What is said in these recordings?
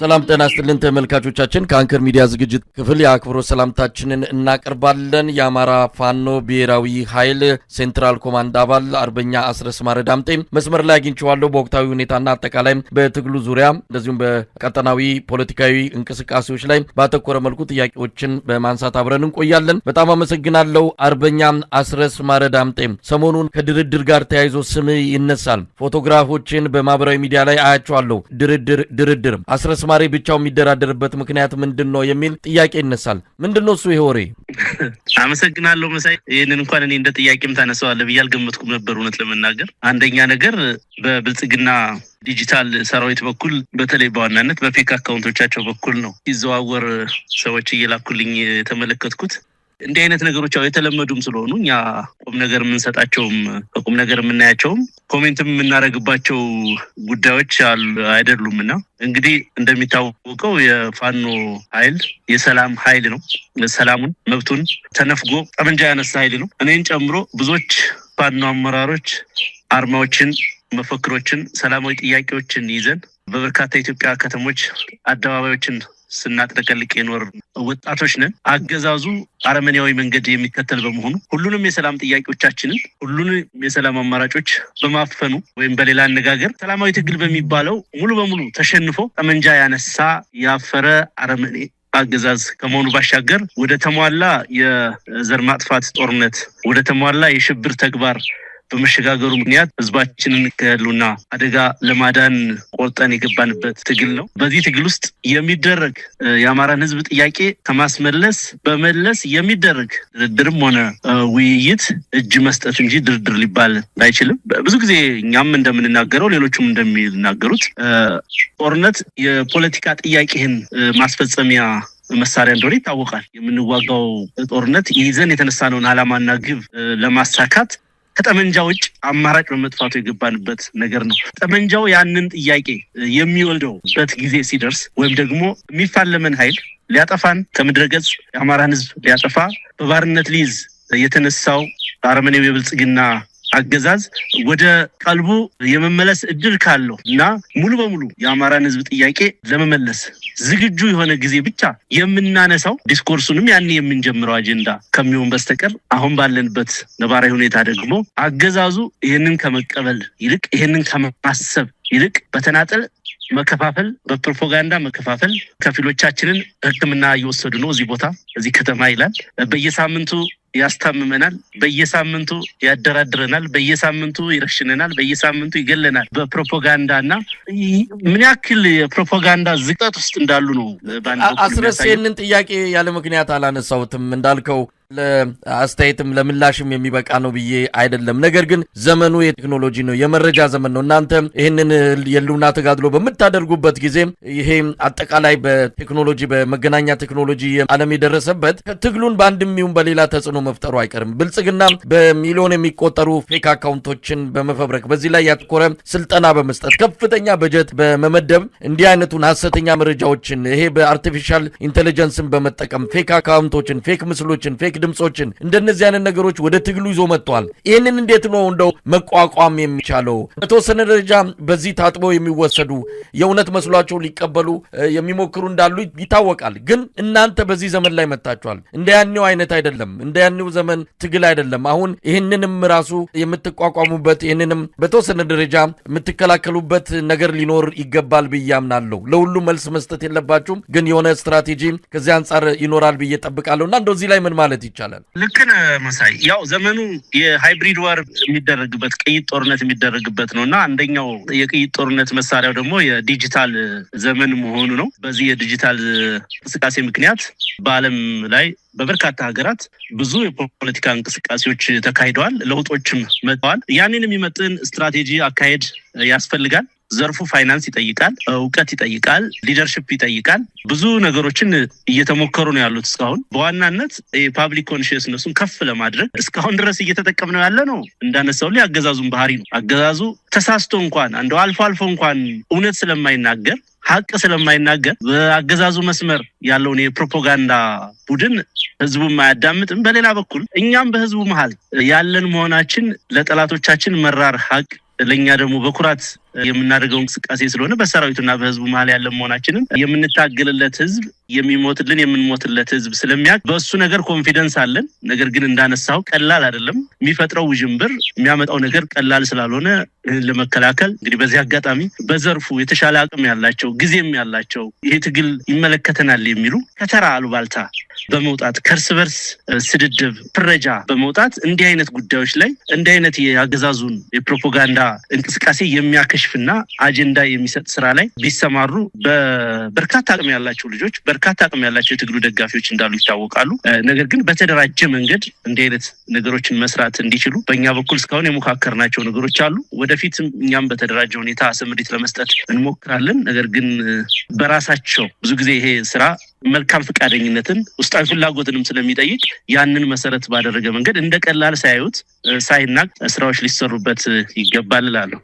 ሰላም ጤና ይስጥልን ተመልካቾቻችን ከአንከር ሚዲያ ዝግጅት ክፍል የአክብሮት ሰላምታችንን እናቀርባለን። የአማራ ፋኖ ብሔራዊ ኃይል ሴንትራል ኮማንድ አባል አርበኛ አስረስ ማረ ዳምጤ መስመር ላይ አግኝቼዋለሁ። በወቅታዊ ሁኔታና አጠቃላይ በትግሉ ዙሪያ እንደዚሁም በቀጠናዊ ፖለቲካዊ እንቅስቃሴዎች ላይ ባተኮረ መልኩ ጥያቄዎችን በማንሳት አብረን እንቆያለን። በጣም አመሰግናለሁ አርበኛ አስረስ ማረ ዳምጤ። ሰሞኑን ከድርድር ጋር ተያይዞ ስም ይነሳል። ፎቶግራፎችን በማህበራዊ ሚዲያ ላይ አያቸዋለሁ። ድርድር አስረስ ማሬ ብቻው የሚደራደርበት ምክንያት ምንድነው የሚል ጥያቄ ይነሳል። ምንድነው እሱ ይሄ ወሬ? አመሰግናለሁ መሳይ። ይሄንን እንኳን እኔ እንደ ጥያቄም ታነሳዋለህ ብዬ አልገመትኩም ነበር እውነት ለመናገር። አንደኛ ነገር በብልጽግና ዲጂታል ሰራዊት በኩል በተለይ በዋናነት በፌክ አካውንቶቻቸው በኩል ነው ይዘዋወር ሰዎች እየላኩልኝ የተመለከትኩት። እንዲህ አይነት ነገሮች የተለመዱም ስለሆኑ እኛ ቁም ነገር የምንሰጣቸውም ቁም ነገር የምናያቸውም ኮሜንትም የምናደርግባቸው ጉዳዮች አይደሉምና እንግዲህ እንደሚታወቀው የፋኖ ኃይል የሰላም ኃይል ነው። ሰላሙን መብቱን ተነፍጎ ጠመንጃ ያነሳ ኃይል ነው። እኔን ጨምሮ ብዙዎች ፋኖ አመራሮች አርማዎችን፣ መፈክሮችን፣ ሰላማዊ ጥያቄዎችን ይዘን በበርካታ ኢትዮጵያ ከተሞች አደባባዮችን ስናጥለቀልቅ የኖር ወጣቶች ነን። አገዛዙ አረመኔያዊ መንገድ የሚከተል በመሆኑ ሁሉንም የሰላም ጥያቄዎቻችንን ሁሉንም የሰላም አማራጮች በማፈኑ ወይም በሌላ አነጋገር ሰላማዊ ትግል በሚባለው ሙሉ በሙሉ ተሸንፎ ጠመንጃ ያነሳ ያፈረ አረመኔ አገዛዝ ከመሆኑ ባሻገር ወደ ተሟላ የዘር ማጥፋት ጦርነት ወደ ተሟላ የሽብር ተግባር በመሸጋገሩ ምክንያት ህዝባችንን ከህልውና አደጋ ለማዳን ቆርጠን የገባንበት ትግል ነው። በዚህ ትግል ውስጥ የሚደረግ የአማራን ህዝብ ጥያቄ ከማስመለስ በመለስ የሚደረግ ድርድርም ሆነ ውይይት እጅ መስጠት እንጂ ድርድር ሊባል አይችልም። ብዙ ጊዜ እኛም እንደምንናገረው ሌሎችም እንደሚናገሩት ጦርነት የፖለቲካ ጥያቄህን ማስፈጸሚያ መሳሪያ እንደሆነ ይታወቃል። የምንዋጋው ጦርነት ይዘን የተነሳነውን ዓላማና ግብ ለማሳካት ከጠመንጃ ውጭ አማራጭ በመጥፋቱ የገባንበት ነገር ነው። ጠመንጃው ያንን ጥያቄ የሚወልደውበት ጊዜ ሲደርስ ወይም ደግሞ የሚፋለመን ኃይል ሊያጠፋን ከምድረገጽ የአማራን ህዝብ ሊያጠፋ በባርነት ሊይዝ የተነሳው አረመኔው የብልጽግና አገዛዝ ወደ ቀልቡ የመመለስ እድል ካለው እና ሙሉ በሙሉ የአማራን ህዝብ ጥያቄ ለመመለስ ዝግጁ የሆነ ጊዜ ብቻ የምናነሳው ዲስኮርሱንም ያን የምንጀምረው አጀንዳ ከሚሆን በስተቀር አሁን ባለንበት ነባራዊ ሁኔታ ደግሞ አገዛዙ ይሄንን ከመቀበል ይልቅ ይሄንን ከማሰብ ይልቅ በተናጠል መከፋፈል በፕሮፓጋንዳ መከፋፈል ከፊሎቻችንን ህክምና እየወሰዱ ነው። እዚህ ቦታ እዚህ ከተማ ይላል በየሳምንቱ ያስታምመናል፣ በየሳምንቱ ያደራድረናል፣ በየሳምንቱ ይረሽነናል፣ በየሳምንቱ ይገለናል በፕሮፓጋንዳና ምን ያክል የፕሮፓጋንዳ ዝቅጠት ውስጥ እንዳሉ ነው። አስረስየንን ጥያቄ ያለ ምክንያት አላነሳውትም እንዳልከው ለአስተያየትም ለምላሽም የሚበቃ ነው ብዬ አይደለም። ነገር ግን ዘመኑ የቴክኖሎጂ ነው፣ የመረጃ ዘመን ነው። እናንተ ይሄንን የሉና ተጋድሎ በመታደርጉበት ጊዜ ይሄ አጠቃላይ በቴክኖሎጂ በመገናኛ ቴክኖሎጂ ዓለም የደረሰበት ትግሉን በአንድም ይሁን በሌላ ተጽዕኖ መፍጠሩ አይቀርም። ብልጽግና በሚሊዮን የሚቆጠሩ ፌክ አካውንቶችን በመፈብረክ በዚህ ላይ ያተኮረ ስልጠና በመስጠት ከፍተኛ በጀት በመመደብ እንዲህ አይነቱን ሐሰተኛ መረጃዎችን ይሄ በአርቲፊሻል ኢንተለጀንስን በመጠቀም ፌክ አካውንቶችን፣ ፌክ ምስሎችን፣ ፌክ ድምጾችን እንደነዚህ አይነት ነገሮች ወደ ትግሉ ይዞ መጥቷል። ይሄንን እንዴት ነው እንደው መቋቋም የሚቻለው? በተወሰነ ደረጃ በዚህ ታጥበው የሚወሰዱ የእውነት መስሏቸው ሊቀበሉ የሚሞክሩ እንዳሉ ይታወቃል። ግን እናንተ በዚህ ዘመን ላይ መጣጣችኋል። እንደያኔው አይነት አይደለም፣ እንደያኔው ዘመን ትግል አይደለም። አሁን ይሄንንም ራሱ የምትቋቋሙበት ይሄንንም በተወሰነ ደረጃ የምትከላከሉበት ነገር ሊኖር ይገባል ብዬ አምናለሁ። ለሁሉ መልስ መስጠት የለባችሁም፣ ግን የሆነ ስትራቴጂ ከዚህ አንፃር ይኖራል ብዬ ጠብቃለሁና እንደው እዚህ ላይ ምን ማለት ይቻላል? ልክ ነህ መሳይ። ያው ዘመኑ የሃይብሪድ ዋር የሚደረግበት ቅይጥ ጦርነት የሚደረግበት ነውና አንደኛው የቅይጥ ጦርነት መሳሪያው ደግሞ የዲጂታል ዘመን መሆኑ ነው። በዚህ የዲጂታል እንቅስቃሴ ምክንያት በዓለም ላይ በበርካታ ሀገራት ብዙ የፖለቲካ እንቅስቃሴዎች ተካሂደዋል፣ ለውጦችም መጥተዋል። ያንን የሚመጥን ስትራቴጂ አካሄድ ያስፈልጋል። ዘርፉ ፋይናንስ ይጠይቃል፣ እውቀት ይጠይቃል፣ ሊደርሺፕ ይጠይቃል። ብዙ ነገሮችን እየተሞከሩ ነው ያሉት እስካሁን። በዋናነት የፓብሊክ ኮንሺየስነሱን ከፍ ለማድረግ እስካሁን ድረስ እየተጠቀምነው ያለ ነው እንዳነሳው ላይ አገዛዙን ባህሪ ነው። አገዛዙ ተሳስቶ እንኳን እንደው አልፎ እንኳን እውነት ስለማይናገር ሀቅ ስለማይናገር በአገዛዙ መስመር ያለውን የፕሮፓጋንዳ ቡድን ህዝቡን ማያዳምጥም። በሌላ በኩል እኛም በህዝቡ መሃል ያለን መሆናችን ለጠላቶቻችን መራር ሀቅ ለኛ ደግሞ በኩራት የምናደርገው እንቅስቃሴ ስለሆነ በሰራዊቱና በህዝቡ መሃል ያለ መሆናችንን የምንታገልለት ህዝብ የሚሞትልን የምንሞትለት ህዝብ ስለሚያቅ በእሱ ነገር ኮንፊደንስ አለን። ነገር ግን እንዳነሳው ቀላል አይደለም። የሚፈጥረው ውዥንብር የሚያመጣው ነገር ቀላል ስላልሆነ ለመከላከል እንግዲህ በዚህ አጋጣሚ በዘርፉ የተሻለ አቅም ያላቸው ጊዜም ያላቸው ይሄ ትግል ይመለከተናል የሚሉ ከተራ አሉባልታ በመውጣት ከርስ በርስ ስድድብ ፍረጃ በመውጣት እንዲህ አይነት ጉዳዮች ላይ እንዲህ አይነት የአገዛዙን የፕሮፓጋንዳ እንቅስቃሴ የሚያከሽፍና አጀንዳ የሚሰጥ ስራ ላይ ቢሰማሩ በበርካታ አቅም ያላቸው ልጆች በርካታ አቅም ያላቸው የትግሉ ደጋፊዎች እንዳሉ ይታወቃሉ። ነገር ግን በተደራጀ መንገድ እንዲህ አይነት ነገሮችን መስራት እንዲችሉ በእኛ በኩል እስካሁን የሞካከርናቸው ነገሮች አሉ። ወደፊት እኛም በተደራጀ ሁኔታ ስምሪት ለመስጠት እንሞክራለን። ነገር ግን በራሳቸው ብዙ ጊዜ ይሄ ስራ መልካም ፈቃደኝነትን ውስጣዊ ፍላጎትንም ስለሚጠይቅ ያንን መሰረት ባደረገ መንገድ እንደቀላል ሳይዩት ሳይናቅ ስራዎች ሊሰሩበት ይገባል እላለሁ።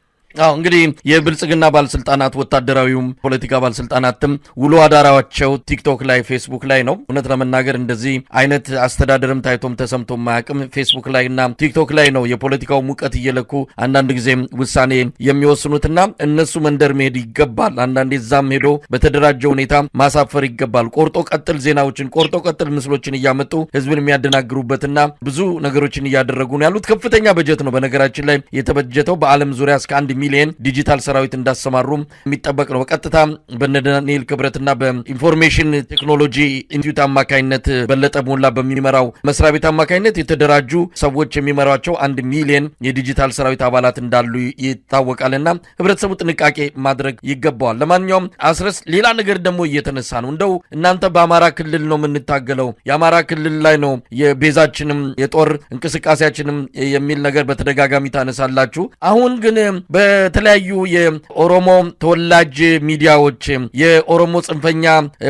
እንግዲህ የብልጽግና ባለስልጣናት ወታደራዊውም ፖለቲካ ባለስልጣናትም ውሎ አዳራቸው ቲክቶክ ላይ ፌስቡክ ላይ ነው። እውነት ለመናገር እንደዚህ አይነት አስተዳደርም ታይቶም ተሰምቶም ማያውቅም። ፌስቡክ ላይና ቲክቶክ ላይ ነው የፖለቲካው ሙቀት እየለኩ አንዳንድ ጊዜም ውሳኔ የሚወስኑትና እነሱ መንደር መሄድ ይገባል። አንዳንዴ ዛም ሄዶ በተደራጀ ሁኔታ ማሳፈር ይገባል። ቆርጦ ቀጥል ዜናዎችን ቆርጦ ቀጥል ምስሎችን እያመጡ ህዝብን የሚያደናግሩበትና ብዙ ነገሮችን እያደረጉ ነው ያሉት። ከፍተኛ በጀት ነው በነገራችን ላይ የተበጀተው በአለም ዙሪያ እስከ 1 ሚሊዮን ዲጂታል ሰራዊት እንዳሰማሩም የሚጠበቅ ነው። በቀጥታ በነዳንኤል ክብረትና በኢንፎርሜሽን ቴክኖሎጂ ኢንስቲትዩት አማካይነት በለጠ ሞላ በሚመራው መስሪያ ቤት አማካይነት የተደራጁ ሰዎች የሚመራቸው 1 ሚሊዮን የዲጂታል ሰራዊት አባላት እንዳሉ ይታወቃልና ህብረተሰቡ ጥንቃቄ ማድረግ ይገባዋል። ለማንኛውም አስረስ ሌላ ነገር ደግሞ እየተነሳ ነው። እንደው እናንተ በአማራ ክልል ነው የምንታገለው የአማራ ክልል ላይ ነው የቤዛችንም የጦር እንቅስቃሴያችንም የሚል ነገር በተደጋጋሚ ታነሳላችሁ። አሁን ግን በተለያዩ የኦሮሞ ተወላጅ ሚዲያዎች የኦሮሞ ጽንፈኛ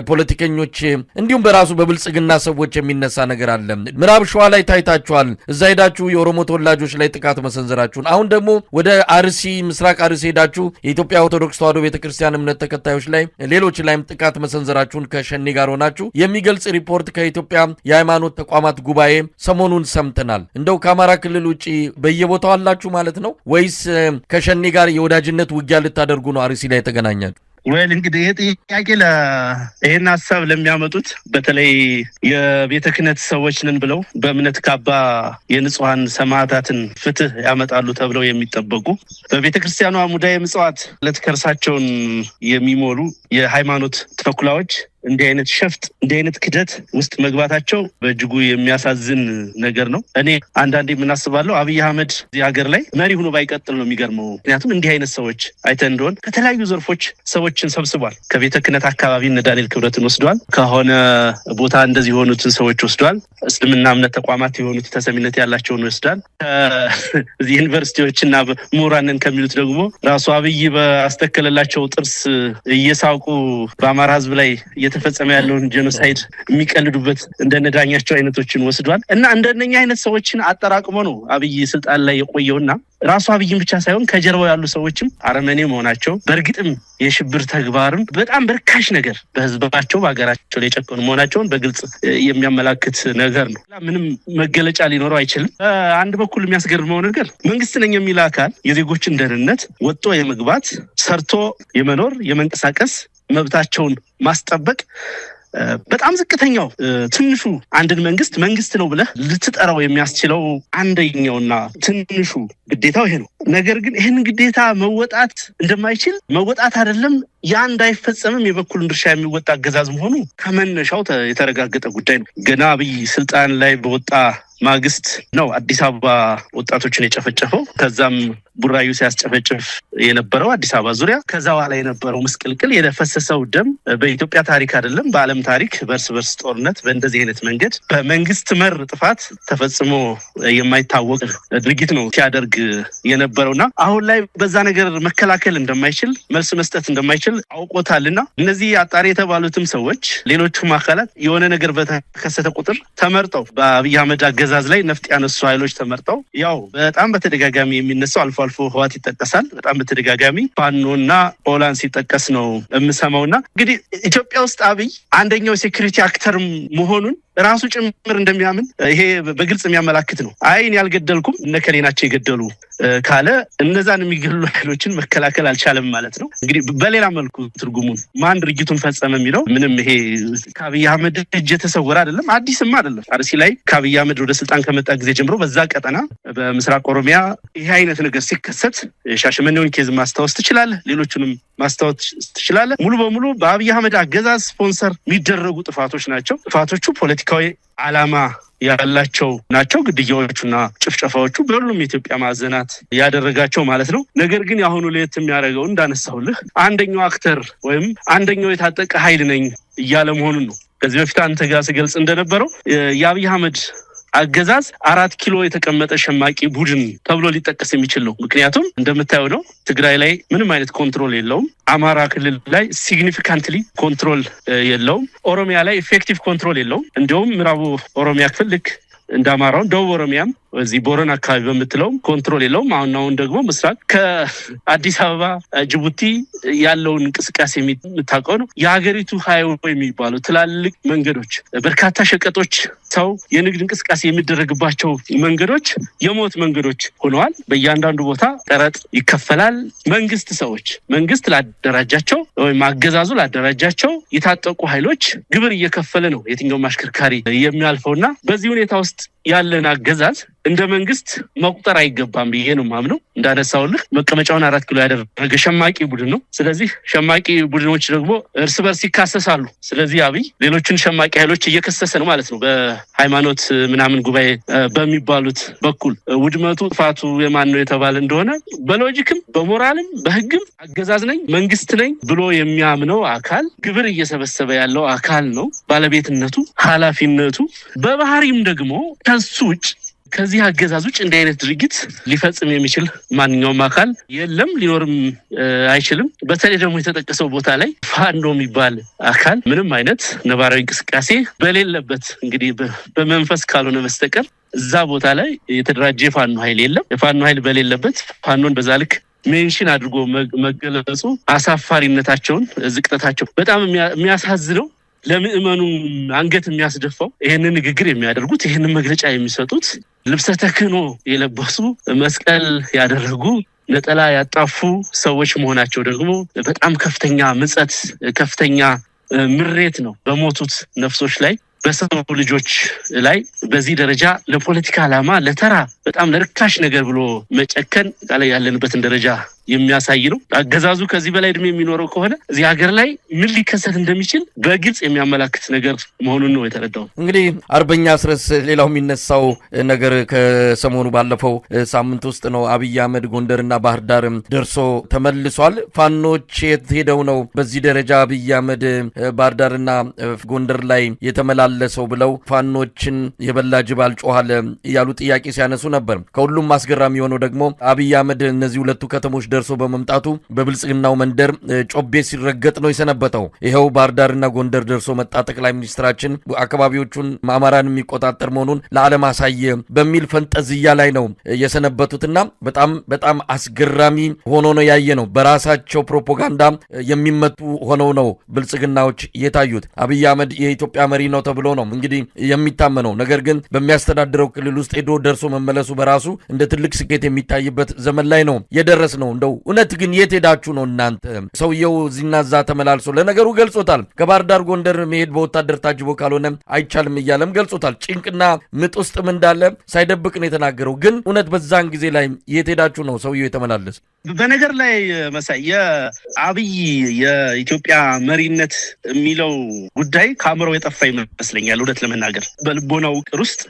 ፖለቲከኞች እንዲሁም በራሱ በብልጽግና ሰዎች የሚነሳ ነገር አለ። ምዕራብ ሸዋ ላይ ታይታችኋል። እዛ ሄዳችሁ የኦሮሞ ተወላጆች ላይ ጥቃት መሰንዘራችሁን፣ አሁን ደግሞ ወደ አርሲ ምስራቅ አርሲ ሄዳችሁ የኢትዮጵያ ኦርቶዶክስ ተዋሕዶ ቤተክርስቲያን እምነት ተከታዮች ላይ ሌሎች ላይም ጥቃት መሰንዘራችሁን ከሸኔ ጋር ሆናችሁ የሚገልጽ ሪፖርት ከኢትዮጵያ የሃይማኖት ተቋማት ጉባኤ ሰሞኑን ሰምተናል። እንደው ከአማራ ክልል ውጪ በየቦታው አላችሁ ማለት ነው ወይስ ከሸኔ ጋር የወዳጅነት ውጊያ ልታደርጉ ነው አርሲ ላይ ተገናኛችሁ? ወል እንግዲህ የጥያቄ ይሄን ሐሳብ ለሚያመጡት በተለይ የቤተ ክህነት ሰዎች ነን ብለው በእምነት ካባ የንጹሃን ሰማዕታትን ፍትህ ያመጣሉ ተብለው የሚጠበቁ በቤተ ክርስቲያኗ ሙዳየ ምጽዋት ለተከርሳቸውን የሚሞሉ የሃይማኖት ተኩላዎች እንዲህ አይነት ሸፍጥ እንዲህ አይነት ክደት ውስጥ መግባታቸው በእጅጉ የሚያሳዝን ነገር ነው። እኔ አንዳንዴ ምን አስባለሁ አብይ አህመድ እዚህ ሀገር ላይ መሪ ሆኖ ባይቀጥል ነው የሚገርመው። ምክንያቱም እንዲህ አይነት ሰዎች አይተን እንደሆነ ከተለያዩ ዘርፎች ሰዎችን ሰብስቧል። ከቤተ ክህነት አካባቢ እነ ዳንኤል ክብረትን ወስዷል። ከሆነ ቦታ እንደዚህ የሆኑትን ሰዎች ወስዷል። እስልምና እምነት ተቋማት የሆኑት ተሰሚነት ያላቸውን ወስዷል። እዚህ ዩኒቨርሲቲዎችና ምሁራንን ከሚሉት ደግሞ ራሱ አብይ በአስተከለላቸው ጥርስ እየሳቁ በአማራ ህዝብ ላይ የተፈጸመ ያለውን ጄኖሳይድ የሚቀልዱበት እንደነዳኛቸው አይነቶችን ወስዷል እና እንደነኛ አይነት ሰዎችን አጠራቅሞ ነው አብይ ስልጣን ላይ የቆየውና ራሱ አብይን ብቻ ሳይሆን ከጀርባው ያሉ ሰዎችም አረመኔ መሆናቸው በእርግጥም የሽብር ተግባርም በጣም በርካሽ ነገር በህዝባቸው በአገራቸው ላይ የጨከኑ መሆናቸውን በግልጽ የሚያመላክት ነገር ነው። ምንም መገለጫ ሊኖረው አይችልም። አንድ በኩል የሚያስገርመው ነገር መንግስት ነኝ የሚል አካል የዜጎችን ደህንነት ወጥቶ የመግባት ሰርቶ የመኖር የመንቀሳቀስ መብታቸውን ማስጠበቅ በጣም ዝቅተኛው ትንሹ አንድን መንግስት ነው ብለህ ልትጠራው የሚያስችለው አንደኛውና ትንሹ ግዴታው ይሄ ነው። ነገር ግን ይሄን ግዴታ መወጣት እንደማይችል መወጣት አይደለም ያ እንዳይፈጸምም የበኩሉን ድርሻ የሚወጣ አገዛዝ መሆኑ ከመነሻው የተረጋገጠ ጉዳይ ነው። ገና አብይ ስልጣን ላይ በወጣ ማግስት ነው አዲስ አበባ ወጣቶችን የጨፈጨፈው። ከዛም ቡራዩ ሲያስጨፈጭፍ የነበረው አዲስ አበባ ዙሪያ ከዛ በኋላ የነበረው ምስቅልቅል የፈሰሰው ደም በኢትዮጵያ ታሪክ አይደለም በዓለም ታሪክ በርስ በርስ ጦርነት በእንደዚህ አይነት መንገድ በመንግስት መር ጥፋት ተፈጽሞ የማይታወቅ ድርጊት ነው ሲያደርግ የነበረውና አሁን ላይ በዛ ነገር መከላከል እንደማይችል መልስ መስጠት እንደማይችል አውቆታልና እነዚህ አጣሪ የተባሉትም ሰዎች ሌሎቹም አካላት የሆነ ነገር በተከሰተ ቁጥር ተመርጠው በአብይ አህመድ አገዛዝ ላይ ነፍጥ ያነሱ ኃይሎች ተመርጠው ያው በጣም በተደጋጋሚ የሚነሳው አልፎ ህወሓት ይጠቀሳል። በጣም በተደጋጋሚ ፋኖና ኦላን ሲጠቀስ ነው የምሰማውና እንግዲህ ኢትዮጵያ ውስጥ አብይ አንደኛው ሴኩሪቲ አክተር መሆኑን ራሱ ጭምር እንደሚያምን ይሄ በግልጽ የሚያመላክት ነው። አይን ያልገደልኩም እነከሌ ናቸው የገደሉ ካለ እነዛን የሚገሉ ኃይሎችን መከላከል አልቻለም ማለት ነው። እንግዲህ በሌላ መልኩ ትርጉሙን ማን ድርጊቱን ፈጸመ የሚለው ምንም ይሄ ከአብይ አህመድ እጅ የተሰወረ አይደለም፣ አዲስም አይደለም። አርሲ ላይ ከአብይ አህመድ ወደ ስልጣን ከመጣ ጊዜ ጀምሮ በዛ ቀጠና በምስራቅ ኦሮሚያ ይሄ አይነት ነገር ሲከሰት ሻሸመኔውን ኬዝ ማስታወስ ትችላለህ፣ ሌሎቹንም ማስታወስ ትችላለህ። ሙሉ በሙሉ በአብይ አህመድ አገዛዝ ስፖንሰር የሚደረጉ ጥፋቶች ናቸው። ጥፋቶቹ ፖለቲካዊ ዓላማ ያላቸው ናቸው። ግድያዎቹና ጭፍጨፋዎቹ በሁሉም የኢትዮጵያ ማዕዘናት ያደረጋቸው ማለት ነው። ነገር ግን ያሁኑ ለየት የሚያደርገው እንዳነሳውልህ አንደኛው አክተር ወይም አንደኛው የታጠቀ ኃይል ነኝ እያለ መሆኑን ነው። ከዚህ በፊት አንተ ጋር ስገልጽ እንደነበረው የአብይ አህመድ አገዛዝ 4 ኪሎ የተቀመጠ ሸማቂ ቡድን ተብሎ ሊጠቀስ የሚችል ነው። ምክንያቱም እንደምታየው ነው ትግራይ ላይ ምንም አይነት ኮንትሮል የለውም። አማራ ክልል ላይ ሲግኒፊካንትሊ ኮንትሮል የለውም። ኦሮሚያ ላይ ኢፌክቲቭ ኮንትሮል የለውም። እንደውም ምዕራቡ ኦሮሚያ ክፍል ልክ እንዳማራው ደቡብ ኦሮሚያም እዚህ ቦረና አካባቢ በመትለው ኮንትሮል የለውም። አሁን ደግሞ ምስራቅ ከአዲስ አበባ ጅቡቲ ያለውን እንቅስቃሴ የምታውቀው ነው። የሀገሪቱ ሃይዌይ የሚባሉ ትላልቅ መንገዶች በርካታ ሸቀጦች ሰው የንግድ እንቅስቃሴ የሚደረግባቸው መንገዶች የሞት መንገዶች ሆነዋል። በእያንዳንዱ ቦታ ቀረጥ ይከፈላል። መንግስት ላደራጃቸው ወይም አገዛዙ ላደራጃቸው የታጠቁ ኃይሎች ግብር እየከፈለ ነው የትኛውም አሽከርካሪ የሚያልፈውና በዚህ ሁኔታ ውስጥ ያለን አገዛዝ እንደ መንግስት መቁጠር አይገባም ብዬ ነው ማምነው። እንዳነሳውልህ መቀመጫውን 4 ኪሎ ያደረገ ሸማቂ ቡድን ነው። ስለዚህ ሸማቂ ቡድኖች ደግሞ እርስ በርስ ይካሰሳሉ። ስለዚህ አብይ ሌሎችን ሸማቂ ኃይሎች እየከሰሰ ነው ማለት ነው። በሃይማኖት ምናምን ጉባኤ በሚባሉት በኩል ውድመቱ ጥፋቱ የማን ነው የተባለ እንደሆነ በሎጂክም በሞራልም በህግም አገዛዝ ነኝ መንግስት ነኝ ብሎ የሚያምነው አካል ግብር እየሰበሰበ ያለው አካል ነው። ባለቤትነቱ ኃላፊነቱ በባህሪም ደግሞ ከሱ ውጭ ከዚህ አገዛዝ ውጭ እንደ አይነት ድርጊት ሊፈጽም የሚችል ማንኛውም አካል የለም፣ ሊኖርም አይችልም። በተለይ ደግሞ የተጠቀሰው ቦታ ላይ ፋኖ የሚባል አካል ምንም አይነት ነባራዊ እንቅስቃሴ በሌለበት እንግዲህ በመንፈስ ካልሆነ በስተቀር እዛ ቦታ ላይ የተደራጀ ፋኖ ኃይል የለም። የፋኖ ኃይል በሌለበት ፋኖን በዛ ልክ ሜንሽን አድርጎ መገለጹ አሳፋሪነታቸውን ዝቅጠታቸው በጣም የሚያሳዝነው ለምእመኑ አንገት የሚያስደፋው ይሄንን ንግግር የሚያደርጉት ይሄንን መግለጫ የሚሰጡት ልብሰ ተክህኖ የለበሱ መስቀል ያደረጉ ነጠላ ያጣፉ ሰዎች መሆናቸው ደግሞ በጣም ከፍተኛ ምጸት ከፍተኛ ምሬት ነው በሞቱት ነፍሶች ላይ በሰው ልጆች ላይ በዚህ ደረጃ ለፖለቲካ ዓላማ ለተራ በጣም ለርካሽ ነገር ብሎ መጨከን ቃል ያለንበትን ደረጃ የሚያሳይ ነው። አገዛዙ ከዚህ በላይ እድሜ የሚኖረው ከሆነ እዚህ ሀገር ላይ ምን ሊከሰት እንደሚችል በግልጽ የሚያመላክት ነገር መሆኑን ነው የተረዳው። እንግዲህ አርበኛ አስረስ ሌላው የሚነሳው ነገር ከሰሞኑ ባለፈው ሳምንት ውስጥ ነው አብይ አህመድ ጎንደርና ባህር ዳር ደርሶ ተመልሷል። ፋኖች የት ሄደው ነው በዚህ ደረጃ አብይ አህመድ ባህር ዳርና ጎንደር ላይ የተመላለሰው ብለው ፋኖችን የበላ ጅብ አልጮሃል ያሉ ጥያቄ ሲያነሱ ነበር። ከሁሉም አስገራሚ የሆነው ደግሞ አብይ አህመድ እነዚህ ሁለቱ ከተሞች ደርሶ በመምጣቱ በብልጽግናው መንደር ጮቤ ሲረገጥ ነው የሰነበተው። ይሄው ባህር ዳርና ጎንደር ደርሶ መጣ ጠቅላይ ሚኒስትራችን አካባቢዎቹን ማማራን የሚቆጣጠር መሆኑን ለዓለም አሳየ በሚል ፈንጠዝያ ላይ ነው የሰነበቱትና በጣም አስገራሚ ሆኖ ነው ያየነው። በራሳቸው ፕሮፓጋንዳ የሚመቱ ሆነው ነው ብልጽግናዎች የታዩት። አብይ አህመድ የኢትዮጵያ መሪ ነው ተብሎ ነው እንግዲህ የሚታመነው። ነገር ግን በሚያስተዳድረው ክልል ውስጥ ሄዶ ደርሶ መመለሱ በራሱ እንደ ትልቅ ስኬት የሚታይበት ዘመን ላይ ነው የደረስ ነው። እንደው እውነት ግን የት ሄዳችሁ ነው እናንተ? ሰውየው እዚህና እዛ ተመላልሶ ለነገሩ ገልጾታል። ከባህር ዳር ጎንደር መሄድ በወታደር ታጅቦ ካልሆነ አይቻልም እያለም ገልጾታል። ጭንቅና ምጥ ውስጥም እንዳለ ሳይደብቅ ነው የተናገረው። ግን እውነት በዛን ጊዜ ላይ የት ሄዳችሁ ነው ሰውየው የተመላለሰ? በነገር ላይ መሳይ የአብይ የኢትዮጵያ መሪነት የሚለው ጉዳይ ከአእምሮው የጠፋ ይመስለኛል። እውነት ለመናገር በልቦናው ቅር ውስጥ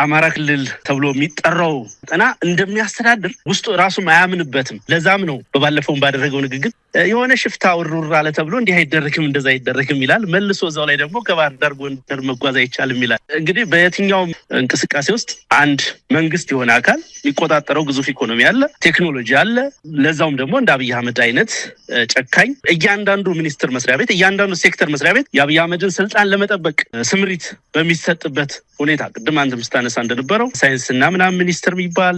አማራ ክልል ተብሎ የሚጠራው ጠና እንደሚያስተዳድር ውስጡ ራሱም አያምንበትም። ለዛም ነው በባለፈው ባደረገው ንግግር የሆነ ሽፍታ ውርውር አለ ተብሎ እንዲህ አይደረግም እንደዛ አይደረግም ይላል። መልሶ እዛው ላይ ደግሞ ከባህር ዳር ጎንደር መጓዝ አይቻልም ይላል። እንግዲህ በየትኛው እንቅስቃሴ ውስጥ አንድ መንግስት የሆነ አካል የሚቆጣጠረው ግዙፍ ኢኮኖሚ አለ፣ ቴክኖሎጂ አለ። ለዛውም ደግሞ እንደ አብይ አህመድ አይነት ጨካኝ እያንዳንዱ ሚኒስትር መስሪያ ቤት እያንዳንዱ ሴክተር መስሪያ ቤት የአብይ አህመድን ስልጣን ለመጠበቅ ስምሪት በሚሰጥበት ሁኔታ ቅድም አንተም ስታነሳ እንደነበረው ሳይንስና ምናምን ሚኒስትር የሚባል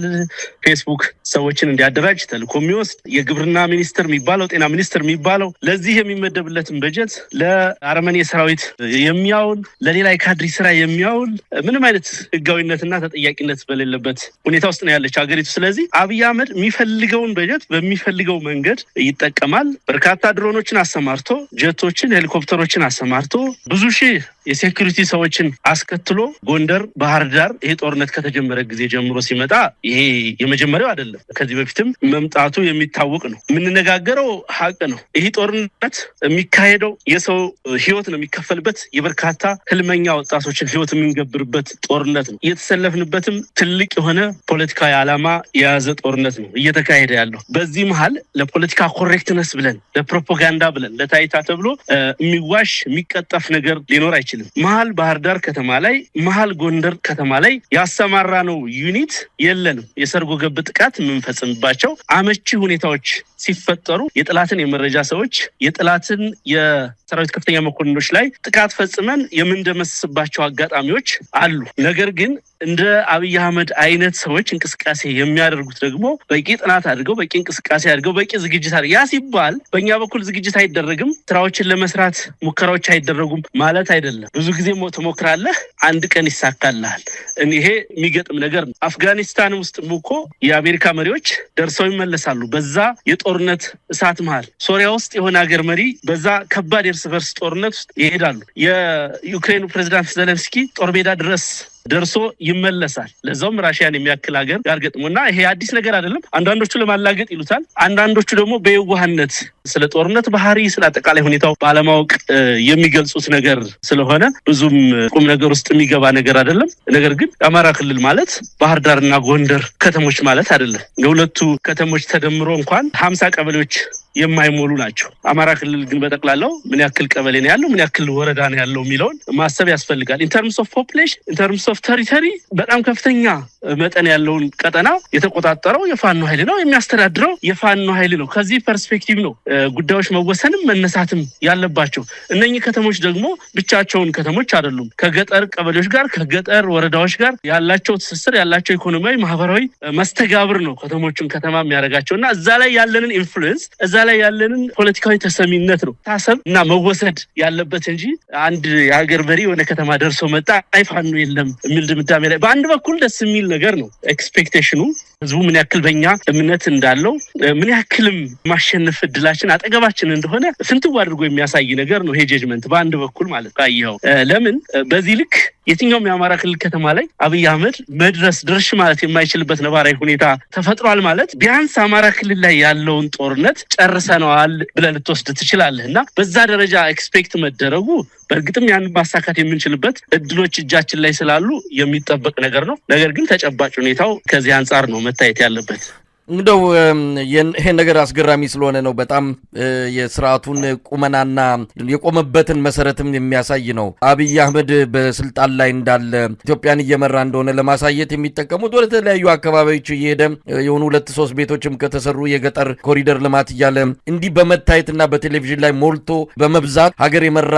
ፌስቡክ ሰዎችን እንዲያደራጅ ተልኮ የሚወስድ የግብርና ሚኒስትር የሚባለው ጤና ሚኒስትር የሚባለው ለዚህ የሚመደብለትን በጀት ለአርመኔ ሰራዊት የሚያውል ለሌላ የካድሪ ስራ የሚያውል ምንም አይነት ህጋዊነትና ተጠያቂነት በሌለበት ሁኔታ ውስጥ ነው ያለች ሀገሪቱ። ስለዚህ አብይ አህመድ የሚፈልገውን በጀት በሚፈልገው መንገድ ይጠቀማል። በርካታ ድሮኖችን አሰማርቶ ጀቶችን፣ ሄሊኮፕተሮችን አሰማርቶ ብዙ ሺህ የሴኩሪቲ ሰዎችን አስከትሎ ጎንደር ባህር ዳር ይሄ ጦርነት ከተጀመረ ጊዜ ጀምሮ ሲመጣ ይሄ የመጀመሪያው አይደለም። ከዚህ በፊትም መምጣቱ የሚታወቅ ነው። የምንነጋገረው ሀቅ ነው። ይሄ ጦርነት የሚካሄደው የሰው ህይወት ነው የሚከፈልበት፣ የበርካታ ህልመኛ ወጣቶችን ህይወት የምንገብርበት ጦርነት ነው። እየተሰለፍንበትም ትልቅ የሆነ ፖለቲካዊ ዓላማ የያዘ ጦርነት ነው እየተካሄደ ያለው። በዚህ መሃል ለፖለቲካ ኮሬክትነስ ብለን ለፕሮፓጋንዳ ብለን ለታይታ ተብሎ የሚዋሽ የሚቀጠፍ ነገር ሊኖር አይችልም። መሃል ባህር ዳር ከተማ ላይ መሃል ጎንደር ከተማ ላይ ያሰማራ ነው ዩኒት የለንም። የሰርጎ ገብ ጥቃት የምንፈጽምባቸው አመቺ ሁኔታዎች ሲፈጠሩ የጥላትን የመረጃ ሰዎች የጥላትን የሰራዊት ከፍተኛ መኮንኖች ላይ ጥቃት ፈጽመን የምንደመስስባቸው አጋጣሚዎች አሉ። ነገር ግን እንደ አብይ አህመድ አይነት ሰዎች እንቅስቃሴ የሚያደርጉት ደግሞ በቂ ጥናት አድርገው በቂ እንቅስቃሴ አድርገው በቂ ዝግጅት አድርገው ያ ሲባል በእኛ በኩል ዝግጅት አይደረግም፣ ስራዎችን ለመስራት ሙከራዎች አይደረጉም ማለት አይደለም። ብዙ ጊዜ ትሞክራለህ፣ አንድ ቀን ይሳካልሃል። ይሄ የሚገጥም ነገር ነው። አፍጋኒስታን ውስጥ እኮ የአሜሪካ መሪዎች ደርሰው ይመለሳሉ በዛ የጦርነት እሳት መሃል። ሶሪያ ውስጥ የሆነ ሀገር መሪ በዛ ከባድ የእርስ በርስ ጦርነት ውስጥ ይሄዳሉ። የዩክሬኑ ፕሬዝዳንት ዘለንስኪ ጦር ሜዳ ድረስ ደርሶ ይመለሳል። ለዛውም ራሽያን የሚያክል ሀገር ጋር ገጥሞና ይሄ አዲስ ነገር አይደለም። አንዳንዶቹ ለማላገጥ ይሉታል፣ አንዳንዶቹ ደግሞ በየዋህነት ስለ ጦርነት ባህሪ ስለ አጠቃላይ ሁኔታው ባለማወቅ የሚገልጹት ነገር ስለሆነ ብዙም ቁም ነገር ውስጥ የሚገባ ነገር አይደለም። ነገር ግን አማራ ክልል ማለት ባህር ዳርና ጎንደር ከተሞች ማለት አይደለም። የሁለቱ ከተሞች ተደምሮ እንኳን 50 ቀበሌዎች የማይሞሉ ናቸው። አማራ ክልል ግን በጠቅላላው ምን ያክል ቀበሌ ነው ያለው፣ ምን ያክል ወረዳ ነው ያለው የሚለውን ማሰብ ያስፈልጋል። ኢን ተርምስ ኦፍ ፖፑሌሽን ኢን ተርምስ ኦፍ ቴሪቶሪ በጣም ከፍተኛ መጠን ያለውን ቀጠና የተቆጣጠረው የፋኖ ኃይል ነው፣ የሚያስተዳድረው የፋኖ ኃይል ነው። ከዚህ ፐርስፔክቲቭ ነው ጉዳዮች መወሰንም መነሳትም ያለባቸው። እነኚህ ከተሞች ደግሞ ብቻቸውን ከተሞች አይደሉም። ከገጠር ቀበሌዎች ጋር ከገጠር ወረዳዎች ጋር ያላቸው ትስስር ያላቸው ኢኮኖሚያዊ ማህበራዊ መስተጋብር ነው ከተሞችን ከተማ የሚያደርጋቸውና እዛ ላይ ያለንን ኢንፍሉዌንስ እዛ ላይ ያለንን ፖለቲካዊ ተሰሚነት ነው ታሰብ እና መወሰድ ያለበት እንጂ አንድ የሀገር መሪ የሆነ ከተማ ደርሶ መጣ አይፋኑ የለም የሚል ድምዳሜ ላይ በአንድ በኩል ደስ የሚል ነገር ነው። ኤክስፔክቴሽኑ ህዝቡ ምን ያክል በእኛ እምነት እንዳለው ምን ያክልም ማሸነፍ እድላችን አጠገባችን እንደሆነ ፍንትው አድርጎ የሚያሳይ ነገር ነው። ይሄ ጀጅመንት በአንድ በኩል ማለት ነው። ለምን በዚህ ልክ የትኛውም የአማራ ክልል ከተማ ላይ አብይ አህመድ መድረስ ድርሽ ማለት የማይችልበት ነባራዊ ሁኔታ ተፈጥሯል ማለት ቢያንስ አማራ ክልል ላይ ያለውን ጦርነት ጨርሰናል ብለህ ልትወስድ ትችላለህና በዛ ደረጃ ኤክስፔክት መደረጉ በእርግጥም ያን ማሳካት የምንችልበት እድሎች እጃችን ላይ ስላሉ የሚጠበቅ ነገር ነው። ነገር ግን ተጨባጭ ሁኔታው ከዚህ አንፃር ነው መታየት ያለበት። እንደው ይሄ ነገር አስገራሚ ስለሆነ ነው። በጣም የሥርዓቱን ቁመናና የቆመበትን መሰረትም የሚያሳይ ነው። አብይ አህመድ በስልጣን ላይ እንዳለ ኢትዮጵያን እየመራ እንደሆነ ለማሳየት የሚጠቀሙት ወደ ተለያዩ አካባቢዎች እየሄደ የሆኑ 2-3 ቤቶችም ከተሰሩ የገጠር ኮሪደር ልማት እያለ እንዲህ በመታየትና በቴሌቪዥን ላይ ሞልቶ በመብዛት ሀገር የመራ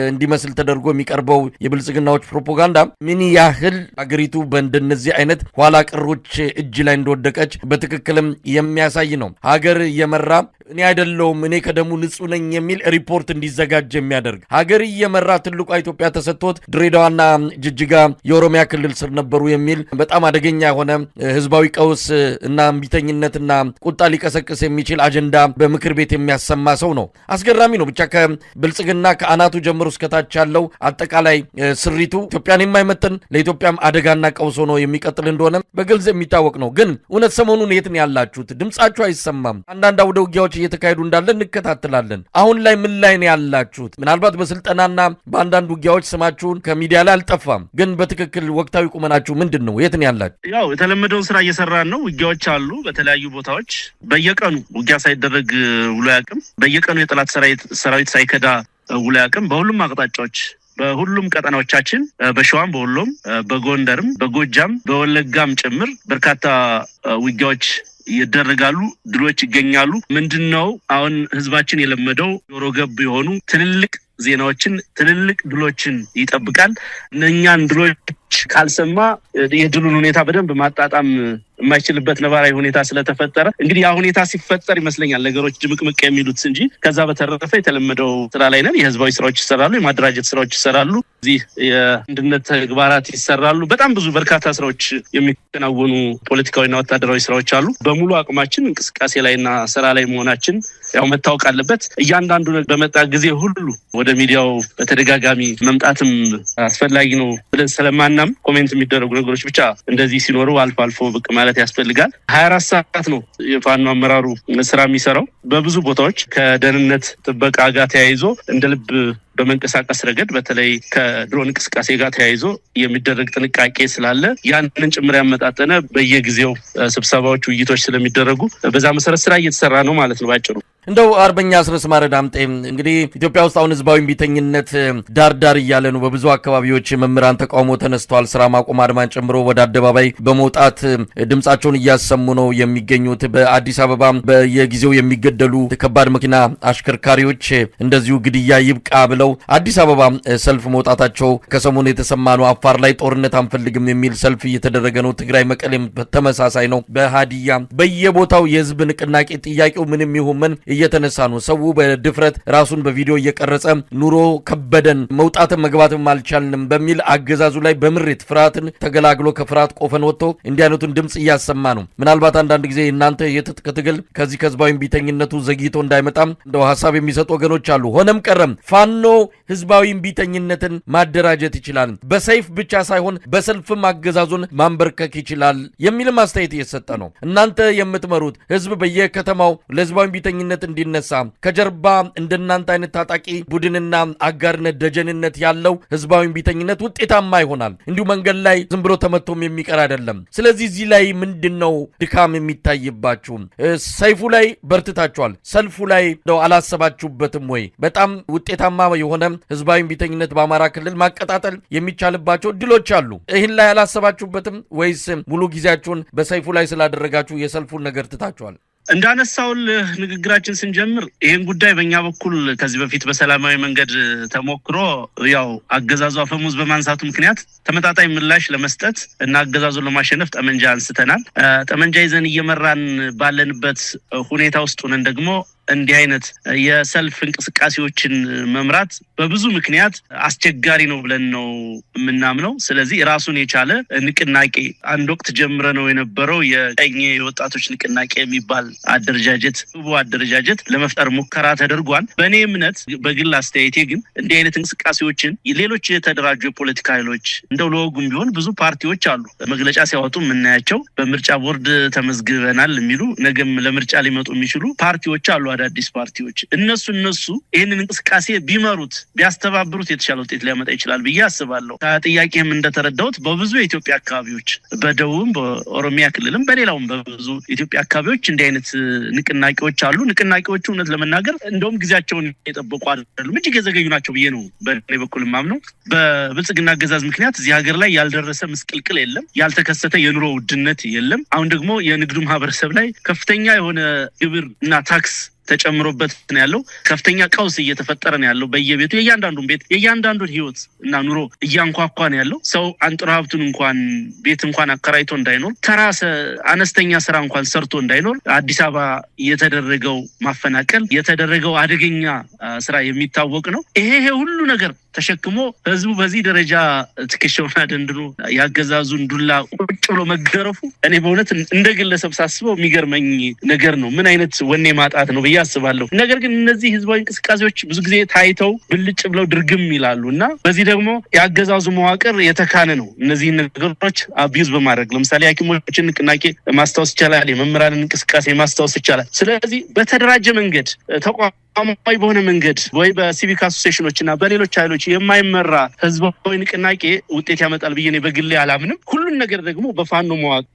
እንዲመስል ተደርጎ የሚቀርበው የብልጽግናዎች ፕሮፓጋንዳ ምን ያህል ሀገሪቱ በእንደነዚህ አይነት ኋላ ቀሮች እጅ ላይ እንደወደቀች በትክክል በትክክልም የሚያሳይ ነው። ሀገር እየመራ እኔ አይደለሁም እኔ ከደሙ ንጹህ ነኝ የሚል ሪፖርት እንዲዘጋጅ የሚያደርግ ሀገር እየመራ ትልቋ ኢትዮጵያ ተሰጥቶት ድሬዳዋና ጅጅጋ የኦሮሚያ ክልል ስር ነበሩ የሚል በጣም አደገኛ የሆነ ህዝባዊ ቀውስ እና እምቢተኝነትና ቁጣ ሊቀሰቅስ የሚችል አጀንዳ በምክር ቤት የሚያሰማ ሰው ነው። አስገራሚ ነው። ብቻ ከብልጽግና ከአናቱ ጀምሮ እስከታች ያለው አጠቃላይ ስሪቱ ኢትዮጵያን የማይመጥን ለኢትዮጵያም አደጋና ቀውስ ሆኖ የሚቀጥል እንደሆነ በግልጽ የሚታወቅ ነው። ግን እውነት ሰሞኑን የት ነው ያላችሁት? ድምጻችሁ አይሰማም። አንዳንድ አውደ ውጊያዎች እየተካሄዱ እንዳለ እንከታተላለን። አሁን ላይ ምን ላይ ነው ያላችሁት? ምናልባት በስልጠናና በአንዳንድ ውጊያዎች ስማችሁን ከሚዲያ ላይ አልጠፋም። ግን በትክክል ወቅታዊ ቁመናችሁ ምንድን ነው? የት ነው ያላችሁ? ያው የተለመደውን ስራ እየሰራን ነው። ውጊያዎች አሉ በተለያዩ ቦታዎች። በየቀኑ ውጊያ ሳይደረግ ውሎ ያቅም፣ በየቀኑ የጠላት ሰራዊት ሳይከዳ ውሎ ያቅም፣ በሁሉም አቅጣጫዎች በሁሉም ቀጠናዎቻችን በሸዋም በሁሉም በጎንደርም በጎጃም በወለጋም ጭምር በርካታ ውጊያዎች ይደረጋሉ፣ ድሎች ይገኛሉ። ምንድነው አሁን ህዝባችን የለመደው ጆሮ ገብ የሆኑ ትልልቅ ዜናዎችን ትልልቅ ድሎችን ይጠብቃል። እነኛን ድሎች ካልሰማ የድሉን ሁኔታ በደንብ ማጣጣም የማይችልበት ነባራዊ ሁኔታ ስለተፈጠረ እንግዲህ ያ ሁኔታ ሲፈጠር ይመስለኛል ነገሮች ድምቅምቅ የሚሉት እንጂ ከዛ በተረፈ የተለመደው ስራ ላይ ነን። የህዝባዊ ስራዎች ይሰራሉ፣ የማደራጀት ስራዎች ይሰራሉ፣ እዚህ የአንድነት ተግባራት ይሰራሉ። በጣም ብዙ በርካታ ስራዎች የሚከናወኑ ፖለቲካዊና ወታደራዊ ስራዎች አሉ። በሙሉ አቅማችን እንቅስቃሴ ላይና ስራ ላይ መሆናችን ያው መታወቅ አለበት። እያንዳንዱ በመጣ ጊዜ ሁሉ ወደ ሚዲያው በተደጋጋሚ መምጣትም አስፈላጊ ነው ብለን ስለማናም ኮሜንት የሚደረጉ ነገሮች ብቻ እንደዚህ ሲኖሩ አልፎ አልፎ ብቅ ማለት ያስፈልጋል። 24 ሰዓት ነው የፋኖ አመራሩ ስራ የሚሰራው። በብዙ ቦታዎች ከደህንነት ጥበቃ ጋር ተያይዞ እንደ ልብ በመንቀሳቀስ ረገድ በተለይ ከድሮን እንቅስቃሴ ጋር ተያይዞ የሚደረግ ጥንቃቄ ስላለ ያንን ጭምር ያመጣጠነ በየጊዜው ስብሰባዎች፣ ውይይቶች ስለሚደረጉ በዛ መሰረት ስራ እየተሰራ ነው ማለት ነው ባጭሩ። እንደው አርበኛ አስረስ ማረ ዳምጤ እንግዲህ ኢትዮጵያ ውስጥ አሁን ህዝባዊ ቢተኝነት ዳርዳር እያለ ነው። በብዙ አካባቢዎች መምህራን ተቃውሞ ተነስተዋል። ስራ ማቆም አድማን ጨምሮ ወደ አደባባይ በመውጣት ድምጻቸውን እያሰሙ ነው የሚገኙት። በአዲስ አበባ በየጊዜው የሚገደሉ ከባድ መኪና አሽከርካሪዎች እንደዚሁ ግድያ ይብቃ ብለው አዲስ አበባ ሰልፍ መውጣታቸው ከሰሞኑ የተሰማ ነው። አፋር ላይ ጦርነት አንፈልግም የሚል ሰልፍ እየተደረገ ነው። ትግራይ መቀሌም ተመሳሳይ ነው። በሃዲያ በየቦታው የህዝብ ንቅናቄ ጥያቄው ምንም ይሁን ምን እየተነሳ ነው። ሰው በድፍረት ራሱን በቪዲዮ እየቀረጸ ኑሮ ከበደን መውጣትም መግባትም አልቻልንም በሚል አገዛዙ ላይ በምሬት ፍርሃትን ተገላግሎ ከፍርሃት ቆፈን ወጥቶ እንዲህ አይነቱን ድምጽ እያሰማ ነው። ምናልባት አንዳንድ ጊዜ እናንተ የትጥቅ ትግል ከዚህ ከህዝባዊ ቢተኝነቱ ዘግይቶ እንዳይመጣም እንደው ሐሳብ የሚሰጡ ወገኖች አሉ። ሆነም ቀረም ፋኖ ህዝባዊ ቢተኝነትን ማደራጀት ይችላል፣ በሰይፍ ብቻ ሳይሆን በሰልፍም አገዛዙን ማንበርከክ ይችላል የሚል ማስተያየት እየሰጠ ነው። እናንተ የምትመሩት ህዝብ በየከተማው ለህዝባዊ ቢተኝነት እንዲነሳ ከጀርባ እንደናንተ አይነት ታጣቂ ቡድንና አጋርነት ደጀንነት ያለው ህዝባዊ ቢተኝነት ውጤታማ ይሆናል። እንዲሁ መንገድ ላይ ዝም ብሎ ተመቶም የሚቀር አይደለም። ስለዚህ እዚህ ላይ ምንድነው ድካም የሚታይባችሁ? ሰይፉ ላይ በርትታችኋል፣ ሰልፉ ላይ ነው አላሰባችሁበትም ወይ? በጣም ውጤታማ የሆነ ህዝባዊ ቢተኝነት በአማራ ክልል ማቀጣጠል የሚቻልባቸው ድሎች አሉ። ይህን ላይ አላሰባችሁበትም ወይስ ሙሉ ጊዜያችሁን በሰይፉ ላይ ስላደረጋችሁ የሰልፉን ነገር ትታችኋል? እንዳነሳውል ንግግራችን ስንጀምር ይሄን ጉዳይ በእኛ በኩል ከዚህ በፊት በሰላማዊ መንገድ ተሞክሮ ያው አገዛዙ አፈሙዝ በማንሳቱ ምክንያት ተመጣጣኝ ምላሽ ለመስጠት እና አገዛዙን ለማሸነፍ ጠመንጃ አንስተናል። ጠመንጃ ይዘን እየመራን ባለንበት ሁኔታ ውስጥ ሆነን ደግሞ እንዲህ አይነት የሰልፍ እንቅስቃሴዎችን መምራት በብዙ ምክንያት አስቸጋሪ ነው ብለን ነው የምናምነው። ስለዚህ ራሱን የቻለ ንቅናቄ አንድ ወቅት ጀምረ ነው የነበረው የቀኝ የወጣቶች ንቅናቄ የሚባል አደረጃጀት ለመፍጠር ሙከራ ተደርጓል። በእኔ እምነት በግል አስተያየቴ ግን እንዲህ አይነት እንቅስቃሴዎችን ሌሎች የተደራጁ የፖለቲካ ኃይሎች እንደው ለወጉም ቢሆን ብዙ ፓርቲዎች አሉ መግለጫ ሲያወጡ የምናያቸው በምርጫ ቦርድ ተመዝግበናል የሚሉ ነገም ለምርጫ ሊመጡ የሚችሉ ፓርቲዎች አሉ። አዳዲስ ፓርቲዎች እነሱ ይሄንን እንቅስቃሴ ቢመሩት ቢያስተባብሩት የተሻለ ውጤት ሊያመጣ ይችላል ብዬ አስባለሁ። ታጥያቄም እንደተረዳሁት በብዙ የኢትዮጵያ አካባቢዎች በደቡብም በኦሮሚያ ክልልም በሌላውም በብዙ የኢትዮጵያ አካባቢዎች እንዲህ አይነት ንቅናቄዎች አሉ። ንቅናቄዎቹ እውነት ለመናገር እንደውም ጊዜያቸውን የጠበቁ አይደሉም፣ እጅግ የዘገዩ ናቸው ብዬ ነው በእኔ በኩል ማምነው። በብልጽግና አገዛዝ ምክንያት እዚህ ሀገር ላይ ያልደረሰ ምስቅልቅል የለም፣ ያልተከሰተ የኑሮ ውድነት የለም። አሁን ደግሞ የንግዱ ማህበረሰብ ላይ ከፍተኛ የሆነ ግብር እና ታክስ ተጨምሮበት ነው ያለው ከፍተኛ ቀውስ እየተፈጠረ ነው ያለው በየቤቱ የያንዳንዱን ቤት የያንዳንዱን ህይወት እና ኑሮ እያንኳኳ ነው ያለው ሰው አንጥሮ ሀብቱን እንኳን ቤት እንኳን አከራይቶ እንዳይኖር ተራሰ አነስተኛ ስራ እንኳን ሰርቶ እንዳይኖር አዲስ አበባ የተደረገው ማፈናቀል የተደረገው አደገኛ ስራ የሚታወቅ ነው ይሄ ሁሉ ነገር ተሸክሞ ህዝቡ በዚህ ደረጃ ትከሻውና ደንድሮ ያገዛዙን ዱላ ቁጭ ብሎ መገረፉ እኔ በእውነት እንደግለሰብ ሳስበው የሚገርመኝ ነገር ነው ምን አይነት ወኔ ማጣት ነው በያስባለሁ ነገር ግን እነዚህ ህዝባዊ እንቅስቃሴዎች ብዙ ጊዜ ታይተው ብልጭ ብለው ድርግም ይላሉና በዚህ ደግሞ ያገዛዙ መዋቅር የተካነ ነው እነዚህ ነገሮች አቢዩዝ በማድረግ ለምሳሌ ያኪሞችን ንቅናቄ ማስታወስ ይቻላል የመምራንን እንቅስቃሴ ማስታወስ ይቻላል ስለዚህ በተደራጀ መንገድ ተቋማዊ በሆነ መንገድ ወይ በሲቪክ አሶሲዬሽኖችና በሌሎች ኃይሎች የማይመራ ህዝባዊ ንቅናቄ ውጤት ያመጣል ብዬ ነው በግሌ አላምንም ሁሉን ነገር ደግሞ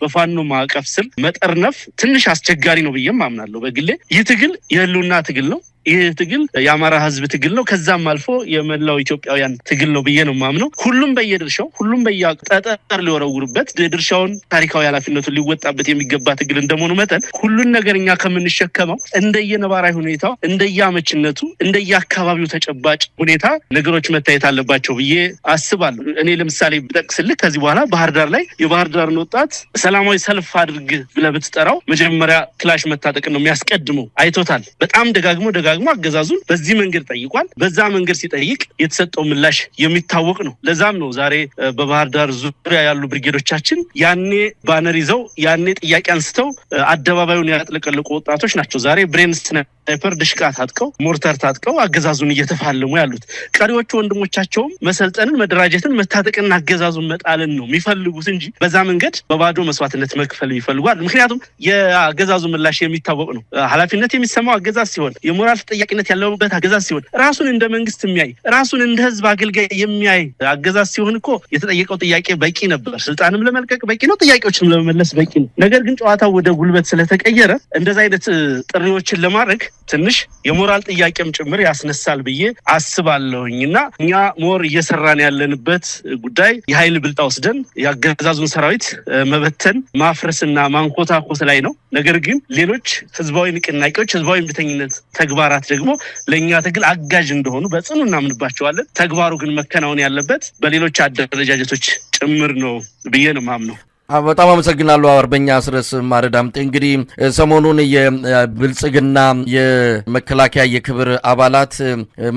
በፋኖ ማዕቀፍ ስር መጠርነፍ ትንሽ አስቸጋሪ ነው ብዬ ማምናለሁ በግሌ ይህ ትግል የህልውና ትግል ነው ይህ ትግል የአማራ ህዝብ ትግል ነው ከዛም አልፎ የመላው ኢትዮጵያውያን ትግል ነው ብዬ ነው ማምነው ሁሉም በየድርሻው ሁሉም በየጠጠር ሊወረውርበት ድርሻውን ታሪካዊ ኃላፊነቱን ሊወጣበት የሚገባ ትግል እንደመሆኑ መጠን ሁሉን ነገርኛ ከመንሸከመው እንደየነባራዊ ሁኔታው እንደያመችነቱ እንደያካባቢው ተጨባጭ ሁኔታ ነገሮች መታየት አለባቸው ብዬ አስባለሁ እኔ ለምሳሌ ብጠቅስልህ ከዚህ በኋላ ባህር ዳር ላይ የባህር ዳርን ወጣት ሰላማዊ ሰልፍ አድርግ ብለህ ብትጠራው መጀመሪያ ክላሽ መታጠቅ ነው የሚያስቀድመው አይቶታል በጣም ደጋግሞ አገዛዙን በዚህ መንገድ ጠይቋል በዛ መንገድ ሲጠይቅ የተሰጠው ምላሽ የሚታወቅ ነው ለዛም ነው ዛሬ በባህር ዳር ዙሪያ ያሉ ብርጌዶቻችን ያኔ ባነር ይዘው ያኔ ጥያቄ አንስተው አደባባዩን ያጥለቀለቁ ወጣቶች ናቸው ዛሬ ብሬን ስናይፐር ድሽቃ ታጥቀው ሞርተር ታጥቀው አገዛዙን እየተፋለሙ ያሉት ቀሪዎቹ ወንድሞቻቸው መሰልጠንን መደራጀትን መታጠቅና አገዛዙን መጣልን ነው የሚፈልጉት እንጂ በዛ መንገድ በባዶ መስዋዕትነት መክፈል ይፈልጋሉ ምክንያቱም የአገዛዙ ምላሽ የሚታወቅ ነው ኃላፊነት የሚሰማው አገዛዝ ሲሆን የሞራል ተጠያቂነት ያለበት አገዛዝ ሲሆን ራሱን እንደ መንግስት የሚያይ ራሱን እንደ ህዝብ አገልጋይ የሚያይ አገዛዝ ሲሆን እኮ የተጠየቀው ጥያቄ በቂ ነበር ስልጣንም ለመልቀቅ በቂ ነው ጥያቄዎችንም ለመመለስ በቂ ነው ነገር ግን ጨዋታው ወደ ጉልበት ስለተቀየረ እንደዛ አይነት ጥሪዎችን ለማድረግ ትንሽ የሞራል ጥያቄም ጭምር ያስነሳል ብዬ አስባለሁኝና እኛ ሞር እየሰራን ያለንበት ጉዳይ የኃይል ብልጣ ወስደን ያገዛዙን ሰራዊት መበተን ማፍረስና ማንኮታኮት ላይ ነው ነገር ግን ሌሎች ህዝባዊ ንቅናቄዎች ህዝባዊ እምቢተኝነት ተግባራት ደግሞ ለኛ ትግል አጋዥ እንደሆኑ በጽኑ እናምንባቸዋለን ተግባሩ ግን መከናወን ያለበት በሌሎች አደረጃጀቶች ጭምር ነው ብዬ ነው ማምነው በጣም አመሰግናለሁ አርበኛ አስረስ ማረዳምጤ እንግዲህ ሰሞኑን የብልጽግና የመከላከያ የክብር አባላት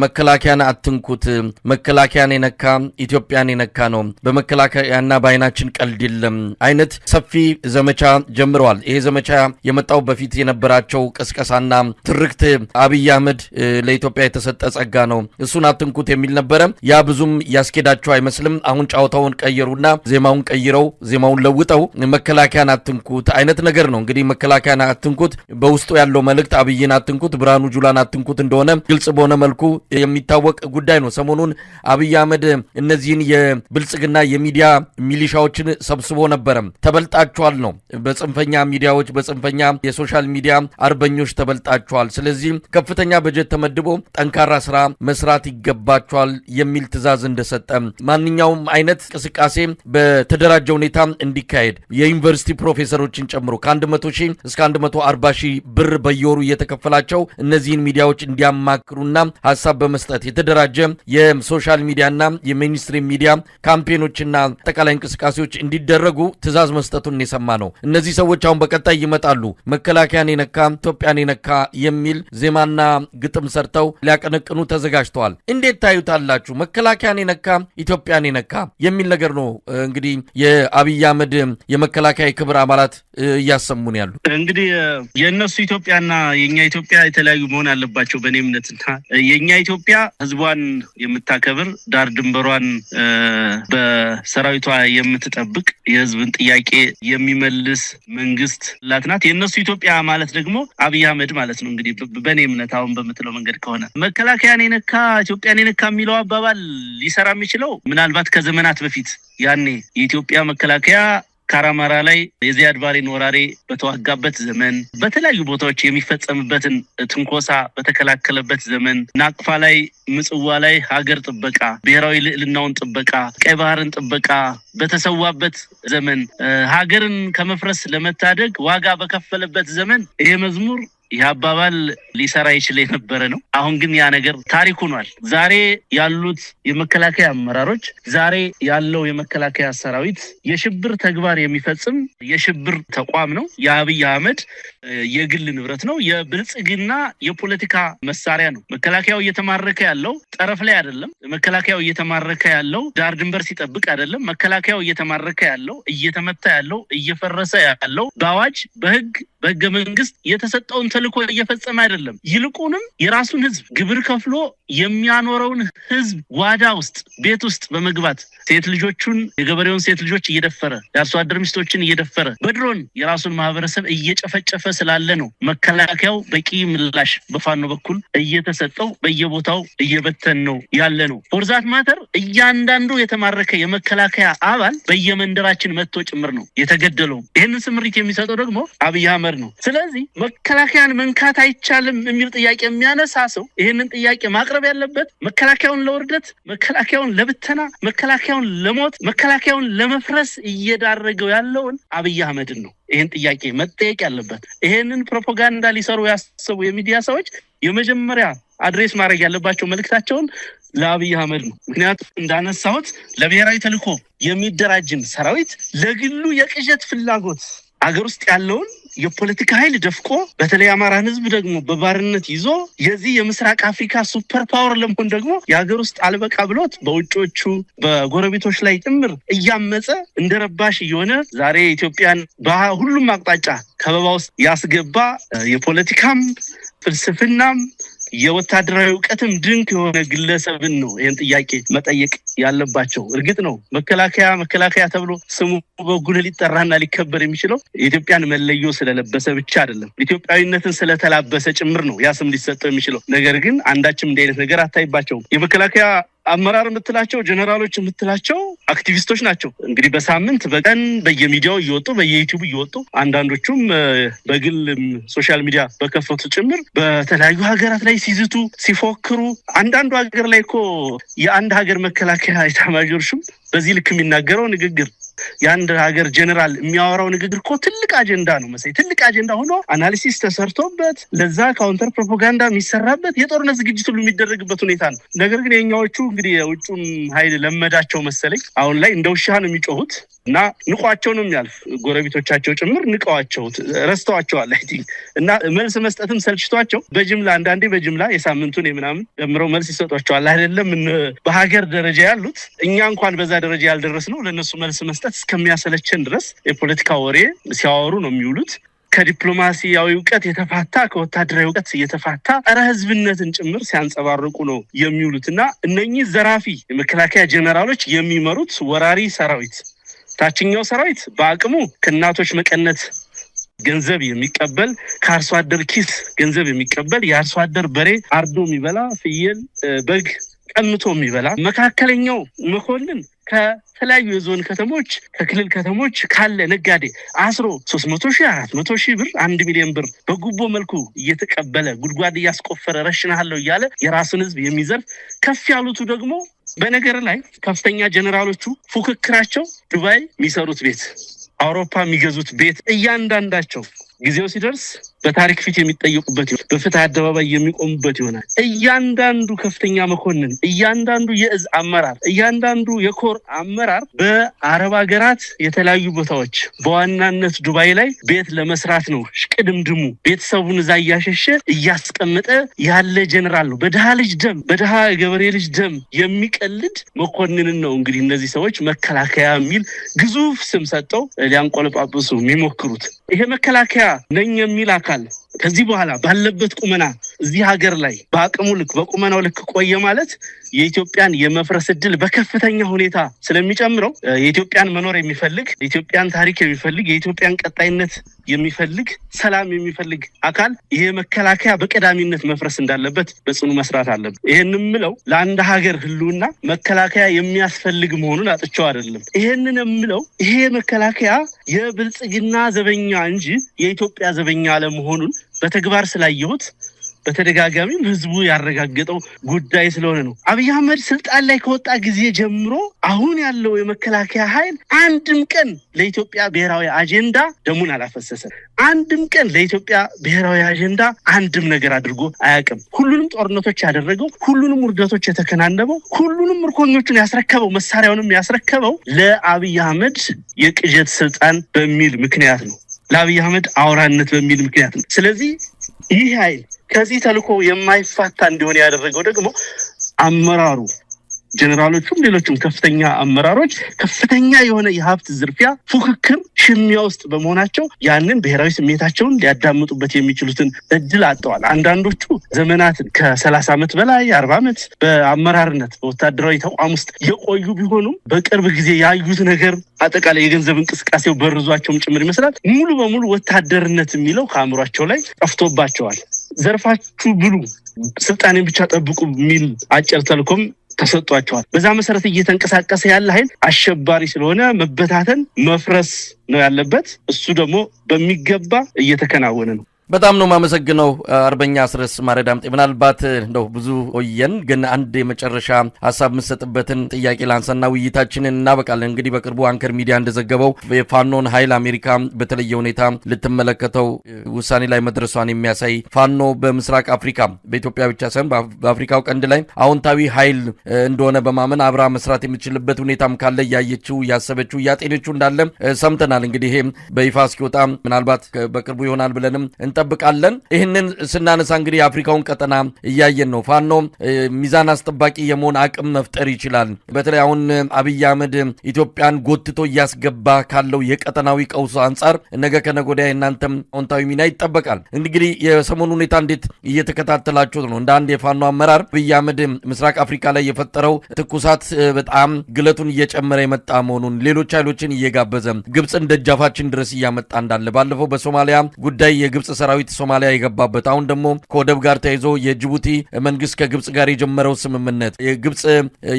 መከላከያን አትንኩት መከላከያን የነካ ኢትዮጵያን የነካ ነው በመከላከያና ባይናችን ቀልድ የለም አይነት ሰፊ ዘመቻ ጀምረዋል ይሄ ዘመቻ የመጣው በፊት የነበራቸው ቅስቀሳና ትርክት አብይ አህመድ ለኢትዮጵያ የተሰጠ ጸጋ ነው እሱን አትንኩት የሚል ነበር ያ ብዙም ያስኬዳቸው አይመስልም አሁን ጫውታውን ቀየሩና ዜማውን ቀይረው ዜማውን ውጣው መከላከያን አትንኩት አይነት ነገር ነው እንግዲህ መከላከያን አትንኩት በውስጡ ያለው መልእክት አብይን አትንኩት ብርሃኑ ጁላን አትንኩት እንደሆነ ግልጽ በሆነ መልኩ የሚታወቅ ጉዳይ ነው ሰሞኑን አብይ አህመድ እነዚህን የብልጽግና የሚዲያ ሚሊሻዎችን ሰብስቦ ነበር ተበልጣቸዋል ነው በጽንፈኛ ሚዲያዎች በጽንፈኛ የሶሻል ሚዲያ አርበኞች ተበልጣቸዋል ስለዚህ ከፍተኛ በጀት ተመድቦ ጠንካራ ስራ መስራት ይገባቸዋል የሚል ትዕዛዝ እንደሰጠ ማንኛውም አይነት እንቅስቃሴ በተደራጀ ሁኔታ እንዲካሄድ የዩኒቨርሲቲ ፕሮፌሰሮችን ጨምሮ ከ100,000 እስከ 140,000 ብር በየወሩ እየተከፈላቸው እነዚህን ሚዲያዎች እንዲያማክሩና ሐሳብ በመስጠት የተደራጀ የሶሻል ሚዲያና የሜንስትሪም ሚዲያ ካምፔኖችና አጠቃላይ እንቅስቃሴዎች እንዲደረጉ ትዕዛዝ መስጠቱን የሰማ ነው እነዚህ ሰዎች አሁን በቀጣይ ይመጣሉ መከላከያን የነካ ኢትዮጵያን የነካ የሚል ዜማና ግጥም ሰርተው ሊያቀነቅኑ ተዘጋጅተዋል እንዴት ታዩታላችሁ መከላከያን የነካ ኢትዮጵያን የነካ የሚል ነገር ነው እንግዲህ የአብይ አህመድ የመከላከያ ክብር አባላት እያሰሙን ያሉ እንግዲህ የነሱ ኢትዮጵያና የኛ ኢትዮጵያ የተለያዩ መሆን አለባቸው በኔ እምነትና የኛ ኢትዮጵያ ህዝቧን የምታከብር ዳር ድንበሯን በሰራዊቷ የምትጠብቅ የህዝብን ጥያቄ የሚመልስ መንግስት ላትናት የነሱ ኢትዮጵያ ማለት ደግሞ አብይ አህመድ ማለት ነው እንግዲህ በኔ እምነት አሁን በመትለው መንገድ ከሆነ መከላከያን የነካ ኢትዮጵያን የነካ የሚለው አባባል ሊሰራ የሚችለው ምናልባት ከዘመናት በፊት ያኔ የኢትዮጵያ መከላከያ ካራማራ ላይ የዚያድ ባሬን ወራሪ በተዋጋበት ዘመን በተለያዩ ቦታዎች የሚፈጸምበትን ትንኮሳ በተከላከለበት ዘመን ናቅፋ ላይ ምጽዋ ላይ ሀገር ጥበቃ ብሔራዊ ልዕልናውን ጥበቃ ቀይ ባህርን ጥበቃ በተሰዋበት ዘመን ሀገርን ከመፍረስ ለመታደግ ዋጋ በከፈለበት ዘመን ይሄ መዝሙር ያባባል ሊሰራ ይችላል የነበረ ነው አሁን ግን ያ ነገር ታሪክ ሆኗል ዛሬ ያሉት የመከላከያ አመራሮች ዛሬ ያለው የመከላከያ ሰራዊት የሽብር ተግባር የሚፈጽም የሽብር ተቋም ነው የአብይ አህመድ የግል ንብረት ነው የብልጽግና የፖለቲካ መሳሪያ ነው መከላከያው እየተማረከ ያለው ጠረፍ ላይ አይደለም መከላከያው እየተማረከ ያለው ዳር ድንበር ሲጠብቅ አይደለም መከላከያው እየተማረከ ያለው እየተመታ ያለው እየፈረሰ ያለው ባዋጅ በህገ መንግስት የተሰጠውን ተልእኮ እየፈጸመ አይደለም ይልቁንም የራሱን ህዝብ ግብር ከፍሎ የሚያኖረውን ህዝብ ዋዳ ውስጥ ቤት ውስጥ በመግባት ሴት ልጆቹን የገበሬውን ሴት ልጆች እየደፈረ ያርሶ አደር ሚስቶችን እየደፈረ በድሮን የራሱን ማህበረሰብ እየጨፈጨፈ ስላለ ነው መከላከያው በቂ ምላሽ በፋኖ በኩል እየተሰጠው በየቦታው እየበተን ነው ያለ ነው ፎርዛት ማተር እያንዳንዱ የተማረከ የመከላከያ አባል በየመንደራችን መጥቶ ጭምር ነው የተገደለው ይሄንን ስምሪት የሚሰጠው ደግሞ አብይ አህመድ ነው ስለዚህ መከላከያን መንካት አይቻልም የሚል ጥያቄ የሚያነሳ ሰው ይሄንን ጥያቄ ማቅረብ ያለበት መከላከያውን ለውርደት መከላከያውን ለብተና መከላከያውን ለሞት መከላከያውን ለመፍረስ እየዳረገው ያለውን አብይ አህመድን ነው ይሄን ጥያቄ መጠየቅ ያለበት ይሄንን ፕሮፓጋንዳ ሊሰሩ ያሰቡ የሚዲያ ሰዎች የመጀመሪያ አድሬስ ማድረግ ያለባቸው መልእክታቸውን ለአብይ አህመድ ነው ምክንያቱም እንዳነሳሁት ለብሔራዊ ተልእኮ የሚደራጅን ሰራዊት ለግሉ የቅዠት ፍላጎት አገር ውስጥ ያለውን የፖለቲካ ኃይል ደፍቆ በተለይ አማራን ህዝብ ደግሞ በባርነት ይዞ የዚህ የምስራቅ አፍሪካ ሱፐር ፓወር ለመሆን ደግሞ የሀገር ውስጥ አልበቃ ብሎት በውጮቹ በጎረቤቶች ላይ ጭምር እያመጸ እንደረባሽ እየሆነ ዛሬ ኢትዮጵያን በሁሉም አቅጣጫ ከበባ ውስጥ ያስገባ የፖለቲካም ፍልስፍናም የወታደራዊ ዕውቀትም ድንቅ የሆነ ግለሰብን ነው ይሄን ጥያቄ መጠየቅ ያለባቸው እርግጥ ነው መከላከያ ተብሎ ስሙ በጉልህ ሊጠራና ሊከበር የሚችለው የኢትዮጵያን መለዮ ስለለበሰ ብቻ አይደለም ኢትዮጵያዊነትን ስለተላበሰ ጭምር ነው ያ ስም ሊሰጠው የሚችለው ነገር ግን አንዳችም እንደ አይነት ነገር አታይባቸው የመከላከያ አመራር የምትላቸው ጀነራሎች የምትላቸው አክቲቪስቶች ናቸው እንግዲህ በሳምንት በቀን በየሚዲያው እየወጡ በየዩቲዩብ እየወጡ አንዳንዶቹም በግል ሶሻል ሚዲያ በከፈቱ ጭምር በተለያዩ ሀገራት ላይ ሲዝቱ ሲፎክሩ አንዳንዱ ሀገር ላይ እኮ የአንድ ሀገር መከላከያ ኤታማዦር ሹም በዚህ ልክ የሚናገረው ንግግር የአንድ ሀገር ጀነራል የሚያወራው ንግግር እኮ ትልቅ አጀንዳ ነው መሰለኝ ትልቅ አጀንዳ ሆኖ አናሊሲስ ተሰርቶበት ለዛ ካውንተር ፕሮፓጋንዳ የሚሰራበት የጦርነት ዝግጅት ሁሉ የሚደረግበት ሁኔታ ነው ነገር ግን የኛዎቹ እንግዲህ የውጭም ኃይል ለመዳቸው መሰለኝ አሁን ላይ እንደውሻ ነው የሚጮሁት እና ንቋቸው ነው የሚያልፍ ጎረቤቶቻቸው ጭምር ንቀዋቸው ረስተዋቸዋል አይ ቲንክ እና መልስ መስጠትም ሰልችቷቸው በጅምላ አንዳንዴ በጅምላ የሳምንቱን የምናምን ደምረው መልስ ይሰጧቸዋል አይደለም በሀገር ደረጃ ያሉት እኛ እንኳን በዛ ደረጃ ያልደረስነው ለነሱ መልስ መስጠት እስከሚያሰለቸን ድረስ የፖለቲካ ወሬ ሲያወሩ ነው የሚውሉት ከዲፕሎማሲያዊ ዕውቀት የተፋታ ከወታደራዊ ዕውቀት የተፋታ አረ ህዝብነትን ጭምር ሲያንጸባርቁ ነው የሚውሉትና እነኚህ ዘራፊ የመከላከያ ጀነራሎች የሚመሩት ወራሪ ሰራዊት ታችኛው ሰራዊት በአቅሙ ከናቶች መቀነት ገንዘብ የሚቀበል ከአርሶ አደር ኪስ ገንዘብ የሚቀበል የአርሶ አደር በሬ አርዶ የሚበላ ፍየል በግ ቀምቶ የሚበላ መካከለኛው መኮንን ከተለያዩ የዞን ከተሞች ከክልል ከተሞች ካለ ነጋዴ አስሮ 300,000 400,000 ብር 1 ሚሊዮን ብር በጉቦ መልኩ እየተቀበለ ጉድጓድ ያስቆፈረ ረሽናለው እያለ የራሱን ህዝብ የሚዘርፍ ከፍ ያሉት ደግሞ በነገር ላይ ከፍተኛ ጀነራሎቹ ፉክክራቸው ዱባይ የሚሰሩት ቤት አውሮፓ የሚገዙት ቤት እያንዳንዳቸው ጊዜው ሲደርስ በታሪክ ፊት የሚጠየቁበት በፍትህ አደባባይ የሚቆሙበት ይሆናል እያንዳንዱ ከፍተኛ መኮንን እያንዳንዱ የእዝ አመራር እያንዳንዱ የኮር አመራር በአረብ ሀገራት የተለያዩ ቦታዎች በዋናነት ዱባይ ላይ ቤት ለመስራት ነው ሽቅድምድሙ ቤተሰቡን እዛ ያሸሸ ያስቀመጠ ያለ ጀነራል ነው በደሃ ልጅ ደም በደሃ ገበሬ ልጅ ደም የሚቀልድ መኮንን ነው እንግዲህ እነዚህ ሰዎች መከላከያ የሚል ግዙፍ ስም ሰጠው ሊያንቆለጳጵሱ የሚሞክሩት ይሄ መከላከያ ነኝ የሚል አካል ከዚህ በኋላ ባለበት ቁመና እዚህ ሀገር ላይ በአቅሙ ልክ በቁመናው ልክ ቆየ ማለት የኢትዮጵያን የመፍረስ ዕድል በከፍተኛ ሁኔታ ስለሚጨምረው የኢትዮጵያን መኖር የሚፈልግ የኢትዮጵያን ታሪክ የሚፈልግ የኢትዮጵያን ቀጣይነት የሚፈልግ ሰላም የሚፈልግ አካል ይሄ መከላከያ በቀዳሚነት መፍረስ እንዳለበት በጽኑ መስራት አለበት ይሄንንም ምለው ለአንድ ሀገር ህልውና መከላከያ የሚያስፈልግ መሆኑን አጥቻው አይደለም ይሄንንም ምለው ይሄ መከላከያ የብልጽግና ዘበኛ እንጂ የኢትዮጵያ ዘበኛ አለመሆኑን በተግባር ስላየሁት በተደጋጋሚም ህዝቡ ያረጋገጠው ጉዳይ ስለሆነ ነው። አብይ አህመድ ስልጣን ላይ ከወጣ ጊዜ ጀምሮ አሁን ያለው የመከላከያ ኃይል አንድም ቀን ለኢትዮጵያ ብሔራዊ አጀንዳ ደሙን አላፈሰሰም። አንድም ቀን ለኢትዮጵያ ብሔራዊ አጀንዳ አንድም ነገር አድርጎ አያውቅም። ሁሉንም ጦርነቶች ያደረገው፣ ሁሉንም ውርደቶች የተከናነበው፣ ሁሉንም ምርኮኞቹን ያስረከበው፣ መሳሪያውንም ያስረከበው ለአብይ አህመድ የቅጀት ስልጣን በሚል ምክንያት ነው። ለአብይ አህመድ አውራነት በሚል ምክንያት ነው። ስለዚህ ይህ ኃይል ከዚህ ተልኮ የማይፋታ እንዲሆን ያደረገው ደግሞ አመራሩ ጀነራሎቹም ሌሎችም ከፍተኛ አመራሮች ከፍተኛ የሆነ የሀብት ዝርፊያ ፉክክር ሽሚያ ውስጥ በመሆናቸው ያንን ብሔራዊ ስሜታቸውን ሊያዳምጡበት የሚችሉትን እድል አጥተዋል። አንዳንዶቹ ዘመናትን ከ30 ዓመት በላይ 40 ዓመት በአመራርነት በወታደራዊ ተቋም ውስጥ የቆዩ ቢሆኑም በቅርብ ጊዜ ያዩት ነገር አጠቃላይ የገንዘብ እንቅስቃሴው በርዟቸውም ጭምር ይመስላል ሙሉ በሙሉ ወታደርነት የሚለው ከአእምሯቸው ላይ ጠፍቶባቸዋል። ዘርፋችሁ ብሉ፣ ስልጣኔን ብቻ ጠብቁ የሚል አጭር ተልኮም ተሰጥቷቸዋል። በዛ መሰረት እየተንቀሳቀሰ ያለ ኃይል አሸባሪ ስለሆነ መበታተን መፍረስ ነው ያለበት። እሱ ደግሞ በሚገባ እየተከናወነ ነው። በጣም ነው ማመሰግነው አርበኛ አስረስ ማረዳምጤ። ምናልባት እንደው ብዙ ቆየን፣ ግን አንድ የመጨረሻ ሐሳብ መስጠትበትን ጥያቄ ላንሳና ውይይታችንን እናበቃለን። እንግዲህ በቅርቡ አንከር ሚዲያ እንደዘገበው የፋኖን ኃይል አሜሪካ በተለየ ሁኔታ ልትመለከተው ውሳኔ ላይ መድረሷን የሚያሳይ ፋኖ በምስራቅ አፍሪካ በኢትዮጵያ ብቻ ሳይሆን በአፍሪካው ቀንድ ላይ አዎንታዊ ኃይል እንደሆነ በማመን አብራ መስራት የሚችልበት ሁኔታም ካለ ያየችው ያሰበችው ያጤነችው እንዳለ ሰምተናል። እንግዲህ ይሄ በይፋ እስኪወጣ ምናልባት በቅርቡ ይሆናል ብለንም እንጠብቃለን። ይህንን ስናነሳ እንግዲህ የአፍሪካውን ቀጠና እያየን ነው። ፋኖ ሚዛን አስጠባቂ የመሆን አቅም መፍጠር ይችላል። በተለይ አሁን አብይ አህመድ ኢትዮጵያን ጎትቶ እያስገባ ካለው የቀጠናዊ ቀውስ አንጻር ነገ ከነገ ወዲያ እናንተም አዎንታዊ ሚና ይጠበቃል። እንግዲህ የሰሞኑ ሁኔታ እንዴት እየተከታተላችሁት ነው? እንደ አንድ የፋኖ አመራር አብይ አህመድ ምስራቅ አፍሪካ ላይ የፈጠረው ትኩሳት በጣም ግለቱን እየጨመረ የመጣ መሆኑን፣ ሌሎች ኃይሎችን እየጋበዘ ግብፅን ደጃፋችን ድረስ እያመጣ እንዳለ፣ ባለፈው በሶማሊያ ጉዳይ የግብፅ ሰራዊት ሶማሊያ የገባበት፣ አሁን ደግሞ ከወደብ ጋር ተያይዞ የጅቡቲ መንግስት ከግብፅ ጋር የጀመረው ስምምነት፣ የግብፅ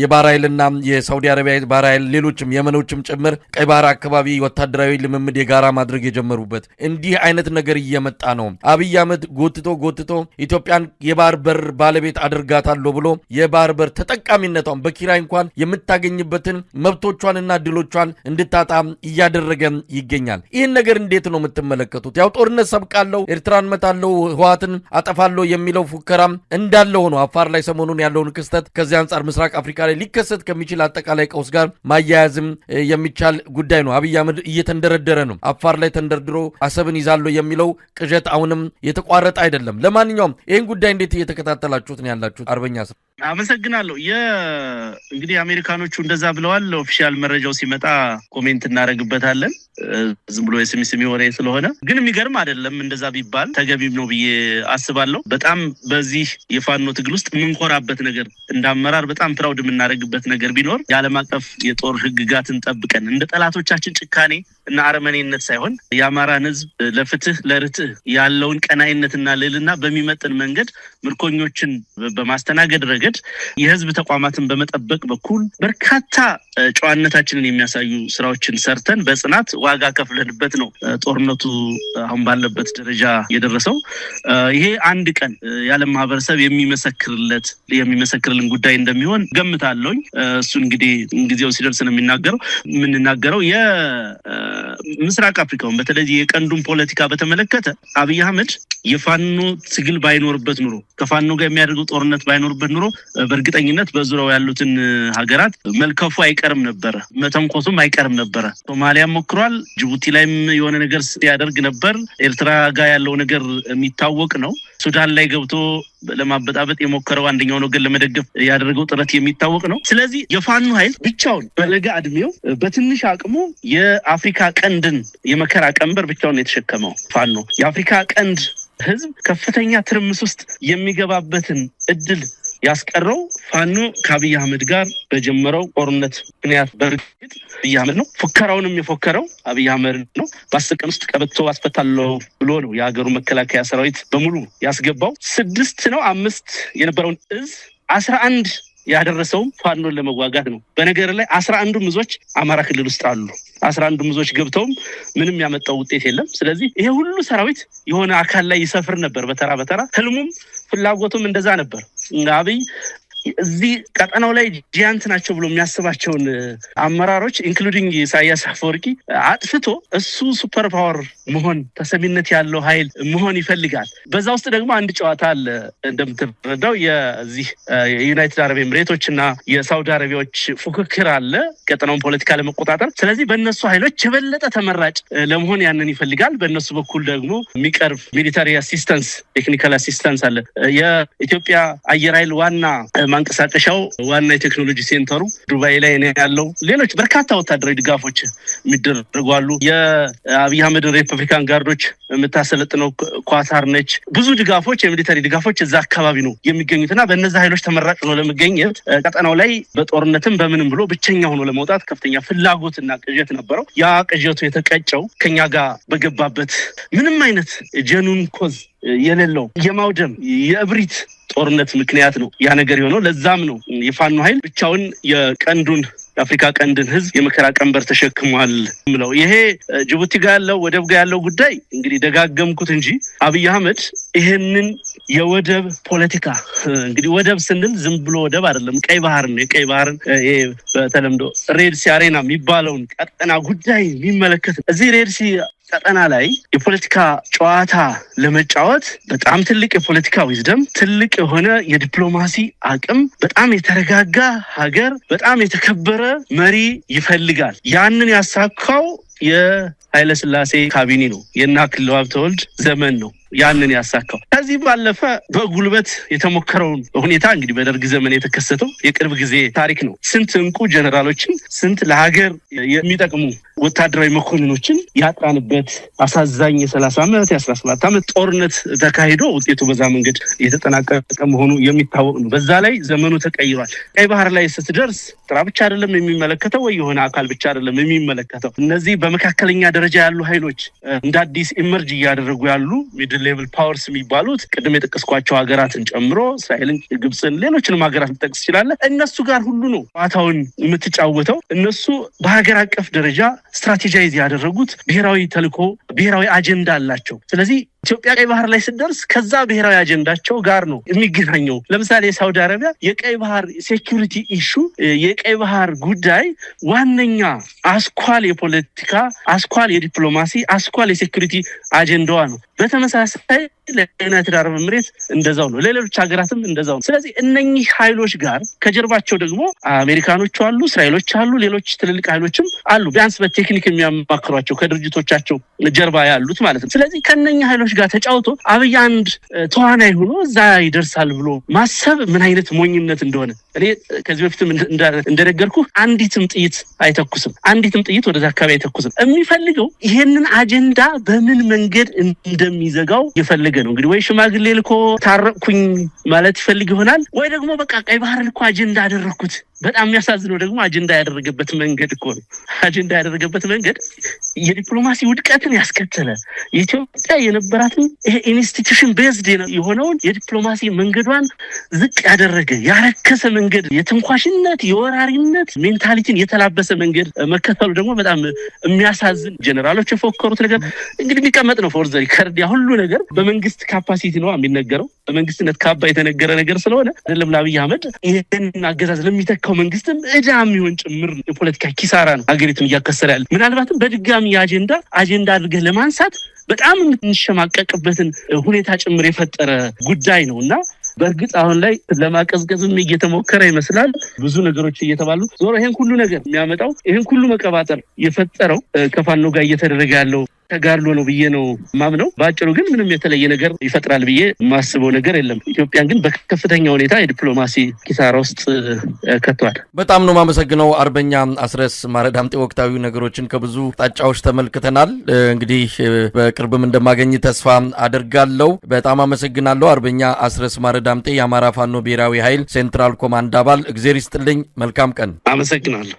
የባህር ኃይልና የሳውዲ አረቢያ ባህር ኃይል ሌሎችም የመኖችም ጭምር ቀይ ባህር አካባቢ ወታደራዊ ልምምድ የጋራ ማድረግ የጀመሩበት እንዲህ አይነት ነገር እየመጣ ነው። አብይ አህመድ ጎትቶ ኢትዮጵያን የባህር በር ባለቤት አድርጋታለሁ ብሎ የባህር በር ተጠቃሚነቷን በኪራይ እንኳን የምታገኝበትን መብቶቿንና ድሎቿን እንድታጣ እያደረገ ይገኛል። ይህን ነገር እንዴት ነው የምትመለከቱት? ያው ጦርነት ሰብቃለው፣ ኤርትራን መታለው፣ ህዋትን አጠፋለው የሚለው ፉከራም እንዳለ ሆኖ አፋር ላይ ሰሞኑን ያለውን ክስተት ከዚህ አንጻር ምስራቅ አፍሪካ ላይ ሊከሰት ከሚችል አጠቃላይ ቀውስ ጋር ማያያዝም የሚቻል ጉዳይ ነው። አብይ አህመድ እየተንደረደረ ነው። አፋር ላይ ተንደርድሮ አሰብን ይዛለው የሚለው ቅዠት አሁንም የተቋረጠ አይደለም። ለማንኛውም ይህን ጉዳይ እንዴት እየተከታተላችሁት ነው ያላችሁት? አርበኛ አመሰግናለሁ። እንግዲህ አሜሪካኖቹ እንደዛ ብለዋል። ኦፊሻል መረጃው ሲመጣ ኮሜንት እናደርግበታለን። ዝም ብሎ የስሚ ወሬ ስለሆነ ግን የሚገርም አይደለም። እንደዛ ቢባል ተገቢም ነው ብዬ አስባለሁ። በጣም በዚህ የፋኖ ትግል ውስጥ የምንኮራበት ነገር እንዳመራር በጣም ፕራውድ የምናደርግበት ነገር ቢኖር የዓለም አቀፍ የጦር ህግጋትን ጠብቀን እንደ ጠላቶቻችን ጭካኔ እና አረመኔነት ሳይሆን የአማራን ህዝብ ለፍትህ ለርትህ ያለውን ቀናኢነትና ልዕልና በሚመጥን መንገድ ምርኮኞችን በማስተናገድ ረገድ የህዝብ ተቋማትን በመጠበቅ በኩል በርካታ ጨዋነታችንን የሚያሳዩ ስራዎችን ሰርተን በጽናት ዋጋ ከፍለንበት ነው ጦርነቱ አሁን ባለበት ደረጃ የደረሰው። ይሄ አንድ ቀን የዓለም ማህበረሰብ የሚመሰክርልን ጉዳይ እንደሚሆን ገምታለሁ። እሱ እንግዲህ ጊዜው ሲደርስ ነው የምንናገረው። የምስራቅ አፍሪካውን በተለይ የቀንዱን ፖለቲካ በተመለከተ አብይ አህመድ የፋኖ ትግል ባይኖርበት ኑሮ ከፋኖ ጋር የሚያደርገው ጦርነት ባይኖርበት ኑሮ በእርግጠኝነት በዙሪያው ያሉትን ሀገራት መልከፉ አይቀርም ነበር፣ መተንኮሱም አይቀርም ነበር። ሶማሊያ ሞክሯል፣ ጅቡቲ ላይም የሆነ ነገር ሲያደርግ ነበር። ኤርትራ ጋር ያለው ነገር የሚታወቅ ነው። ሱዳን ላይ ገብቶ ለማበጣበጥ የሞከረው አንደኛው ወገን ለመደገፍ ያደረገው ጥረት የሚታወቅ ነው። ስለዚህ የፋኖ ኃይል ብቻውን በለጋ እድሜው በትንሽ አቅሙ የአፍሪካ ቀንድን የመከራ ቀንበር ብቻውን የተሸከመው ፋኖ የአፍሪካ ቀንድ ህዝብ ከፍተኛ ትርምስ ውስጥ የሚገባበትን እድል ያስቀረው ፋኖ ከአብይ አህመድ ጋር በጀመረው ጦርነት ምክንያት በርግጥ አብይ አህመድ ነው። ፉከራውንም የፎከረው አብይ አህመድ ነው። በአስቀን ውስጥ ቀበቶ አስፈታለሁ ብሎ ነው የሀገሩ መከላከያ ሰራዊት በሙሉ ያስገባው። 6 ነው 5 የነበረውን እዝ 11 ያደረሰው ፋኖን ለመዋጋት ነው። በነገር ላይ 11 ምዞች አማራ ክልል ውስጥ አሉ። 11 ምዞች ገብተውም ምንም ያመጣው ውጤት የለም። ስለዚህ ይሄ ሁሉ ሰራዊት የሆነ አካል ላይ ይሰፍር ነበር በተራ ህልሙም ፍላጎቱም እንደዛ ነበር አብይ እዚህ ቀጠናው ላይ ጂያንት ናቸው ብሎ የሚያስባቸውን አመራሮች ኢንክሉዲንግ ኢሳያስ አፈወርቂ አጥፍቶ እሱ ሱፐር ፓወር መሆን ተሰሚነት ያለው ኃይል መሆን ይፈልጋል። በዛ ውስጥ ደግሞ አንድ ጨዋታ አለ እንደምትረዳው የዚህ የዩናይትድ አረብ ኤሚሬቶችና የሳውዲ አረቢያዎች ፉክክር አለ ቀጠናውን ፖለቲካ ለመቆጣጠር። ስለዚህ በእነሱ ኃይሎች የበለጠ ተመራጭ ለመሆን ያንን ይፈልጋል። በእነሱ በኩል ደግሞ የሚቀርብ ሚሊታሪ አሲስታንስ ቴክኒካል አሲስታንስ አለ። የኢትዮጵያ አየር ኃይል ዋና ማንቀሳቀሻው ዋና የቴክኖሎጂ ሴንተሩ ዱባይ ላይ ነው ያለው። ሌሎች በርካታ ወታደራዊ ድጋፎች የሚደረጉ አሉ። የአብይ አህመድ ሪፐብሊካን ጋርዶች የምታሰለጥነው ኳታር ነች። ብዙ ድጋፎች የሚሊታሪ ድጋፎች እዛ አካባቢ ነው የሚገኙትና በእነዛ ኃይሎች ተመራጭ ነው ለመገኘት ቀጠናው ላይ በጦርነትም በምንም ብሎ ብቸኛ ሆኖ ለመውጣት ከፍተኛ ፍላጎትና ቅዠት ነበረው። ያ ቅዠቱ የተቀጨው ከኛ ጋር በገባበት ምንም አይነት ጀኑን ኮዝ የሌለው የማውደም የእብሪት ጦርነት ምክንያት ነው ያ ነገር የሆነው። ለዛም ነው የፋኖ ኃይል ብቻውን የቀንዱን የአፍሪካ ቀንድን ህዝብ የመከራ ቀንበር ተሸክሟል ምለው። ይሄ ጅቡቲ ጋር ያለው ወደብ ጋር ያለው ጉዳይ እንግዲህ ደጋገምኩት እንጂ አብይ አህመድ ይሄንን የወደብ ፖለቲካ እንግዲህ ወደብ ስንል ዝም ብሎ ወደብ አይደለም፣ ቀይ ባህር ነው። የቀይ ባህርን በተለምዶ ሬድ ሲ አሬና የሚባለውን ቀጠና ጉዳይ የሚመለከት እዚህ ሬድ ሲ ቀጠና ላይ የፖለቲካ ጨዋታ ለመጫወት በጣም ትልቅ የፖለቲካ ዊዝደም፣ ትልቅ የሆነ የዲፕሎማሲ አቅም፣ በጣም የተረጋጋ ሀገር፣ በጣም የተከበረ መሪ ይፈልጋል። ያንን ያሳካው የኃይለ ሥላሴ ካቢኔ ነው። የናክል ሀብተወልድ ዘመን ነው ያንን ያሳካው። ከዚህ ባለፈ በጉልበት የተሞከረውን ሁኔታ እንግዲህ በደርግ ዘመን የተከሰተው የቅርብ ጊዜ ታሪክ ነው። ስንት እንቁ ጀነራሎችን ስንት ለሀገር የሚጠቅሙ ወታደራዊ መኮንኖችን ያጣንበት አሳዛኝ የ30 ዓመት የ17 ዓመት ጦርነት ተካሂዶ ውጤቱ በዛ መንገድ የተጠናቀቀ መሆኑ የሚታወቅ ነው። በዛ ላይ ዘመኑ ተቀይሯል። ቀይ ባህር ላይ ስትደርስ ትራ ብቻ አይደለም የሚመለከተው ወይ የሆነ አካል ብቻ አይደለም የሚመለከተው። እነዚህ በመካከለኛ ደረጃ ያሉ ኃይሎች እንደ አዲስ ኢመርጅ እያደረጉ ያሉ ሚድል ሌቭል ፓወርስ የሚባሉት ቅድም የጠቀስኳቸው ሀገራትን ጨምሮ እስራኤልን፣ ግብፅን፣ ሌሎችንም ሀገራት ልጠቅስ ይችላል። እነሱ ጋር ሁሉ ነው ጨዋታውን የምትጫወተው። እነሱ በሀገር አቀፍ ደረጃ ስትራቴጂይዝ ያደረጉት ብሔራዊ ተልዕኮ ብሔራዊ አጀንዳ አላቸው። ስለዚህ ኢትዮጵያ ቀይ ባህር ላይ ስትደርስ ከዛ ብሔራዊ አጀንዳቸው ጋር ነው የሚገናኘው። ለምሳሌ ሳውዲ አረቢያ የቀይ ባህር ሴኩሪቲ ኢሹ የቀይ ባህር ጉዳይ ዋነኛ አስኳል የፖለቲካ አስኳል የዲፕሎማሲ አስኳል የሴኩሪቲ አጀንዳዋ ነው። በተመሳሳይ ለዩናይትድ አረብ ኤሚሬት እንደዛው ነው። ለሌሎች ሀገራትም እንደዛው ነው። ስለዚህ እነኚህ ኃይሎች ጋር ከጀርባቸው ደግሞ አሜሪካኖች አሉ፣ እስራኤሎች አሉ፣ ሌሎች ትልልቅ ኃይሎችም አሉ። ቢያንስ በቴክኒክ የሚያማክሯቸው ከድርጅቶቻቸው ጀርባ ያሉት ማለት ነው። ስለዚህ ከነኛ ኃይሎች ጋር ተጫውቶ አብይ አንድ ተዋናይ ሆኖ እዛ ይደርሳል ብሎ ማሰብ ምን አይነት ሞኝነት እንደሆነ እኔ ከዚህ በፊትም እንደነገርኩ አንዲትም ጥይት አይተኩስም። አንዲትም ጥይት ወደዛ አካባቢ አይተኩስም። የሚፈልገው ይሄንን አጀንዳ በምን መንገድ እንደሚዘጋው ይፈልግ ነው። እንግዲህ ወይ ሽማግሌ ልኮ ታረቅኩኝ ማለት ይፈልግ ይሆናል፣ ወይ ደግሞ በቃ ቀይ ባህር ልኮ አጀንዳ አደረኩት። በጣም የሚያሳዝነው ደግሞ አጀንዳ ያደረገበት መንገድ እኮ ነው። አጀንዳ ያደረገበት መንገድ የዲፕሎማሲ ውድቀትን ያስከተለ ኢትዮጵያ የነበራትን ይሄ ኢንስቲትዩሽን ቤዝድ የሆነውን የዲፕሎማሲ መንገዷን ዝቅ ያደረገ ያረከሰ መንገድ፣ የትንኳሽነት የወራሪነት ሜንታሊቲን የተላበሰ መንገድ መከተሉ ደግሞ በጣም የሚያሳዝን። ጀነራሎች የፎከሩት ነገር እንግዲህ የሚቀመጥ ነው። ፎር ዘ ሪከርድ ያ ሁሉ ነገር በመንግስት ካፓሲቲ ነው የሚነገረው። በመንግስትነት ካባ የተነገረ ነገር ስለሆነ አይደለም ለአብይ አህመድ ይሄን አገዛዝ ለሚተካው መንግስትም እዳም ይሁን ጭምር የፖለቲካ ኪሳራ ነው ሀገሪቱን እያከሰረ ያለ። ምናልባትም በድጋሚ አጀንዳ አድርገህ ለማንሳት በጣም የምንሸማቀቅበትን ሁኔታ ጭምር የፈጠረ ጉዳይ ነውና በእርግጥ አሁን ላይ ለማቀዝቀዝም እየተሞከረ ይመስላል። ብዙ ነገሮች እየተባሉ ዞሮ ይሄን ሁሉ ነገር የሚያመጣው ይሄን ሁሉ መቀባጠር የፈጠረው ከፋኖ ጋር እየተደረገ ያለው ተጋርሎ ነው ብዬ ነው ማምነው። ባጭሩ ግን ምንም የተለየ ነገር ይፈጥራል ብዬ ማስበው ነገር የለም። ኢትዮጵያን ግን በከፍተኛ ሁኔታ የዲፕሎማሲ ኪሳራ ውስጥ ከተዋል። በጣም ነው ማመሰግነው አርበኛ አስረስ ማረዳምጤ። ወቅታዊ ነገሮችን ከብዙ ጣጫዎች ተመልክተናል። እንግዲህ በቅርብም እንደማገኝ ተስፋ አደርጋለሁ። በጣም አመሰግናለሁ አርበኛ አስረስ ማረዳምጤ፣ የአማራ ፋኖ ብሔራዊ ኃይል ሴንትራል ኮማንድ አባል። እግዚአብሔር ይስጥልኝ። መልካም ቀን። አመሰግናለሁ።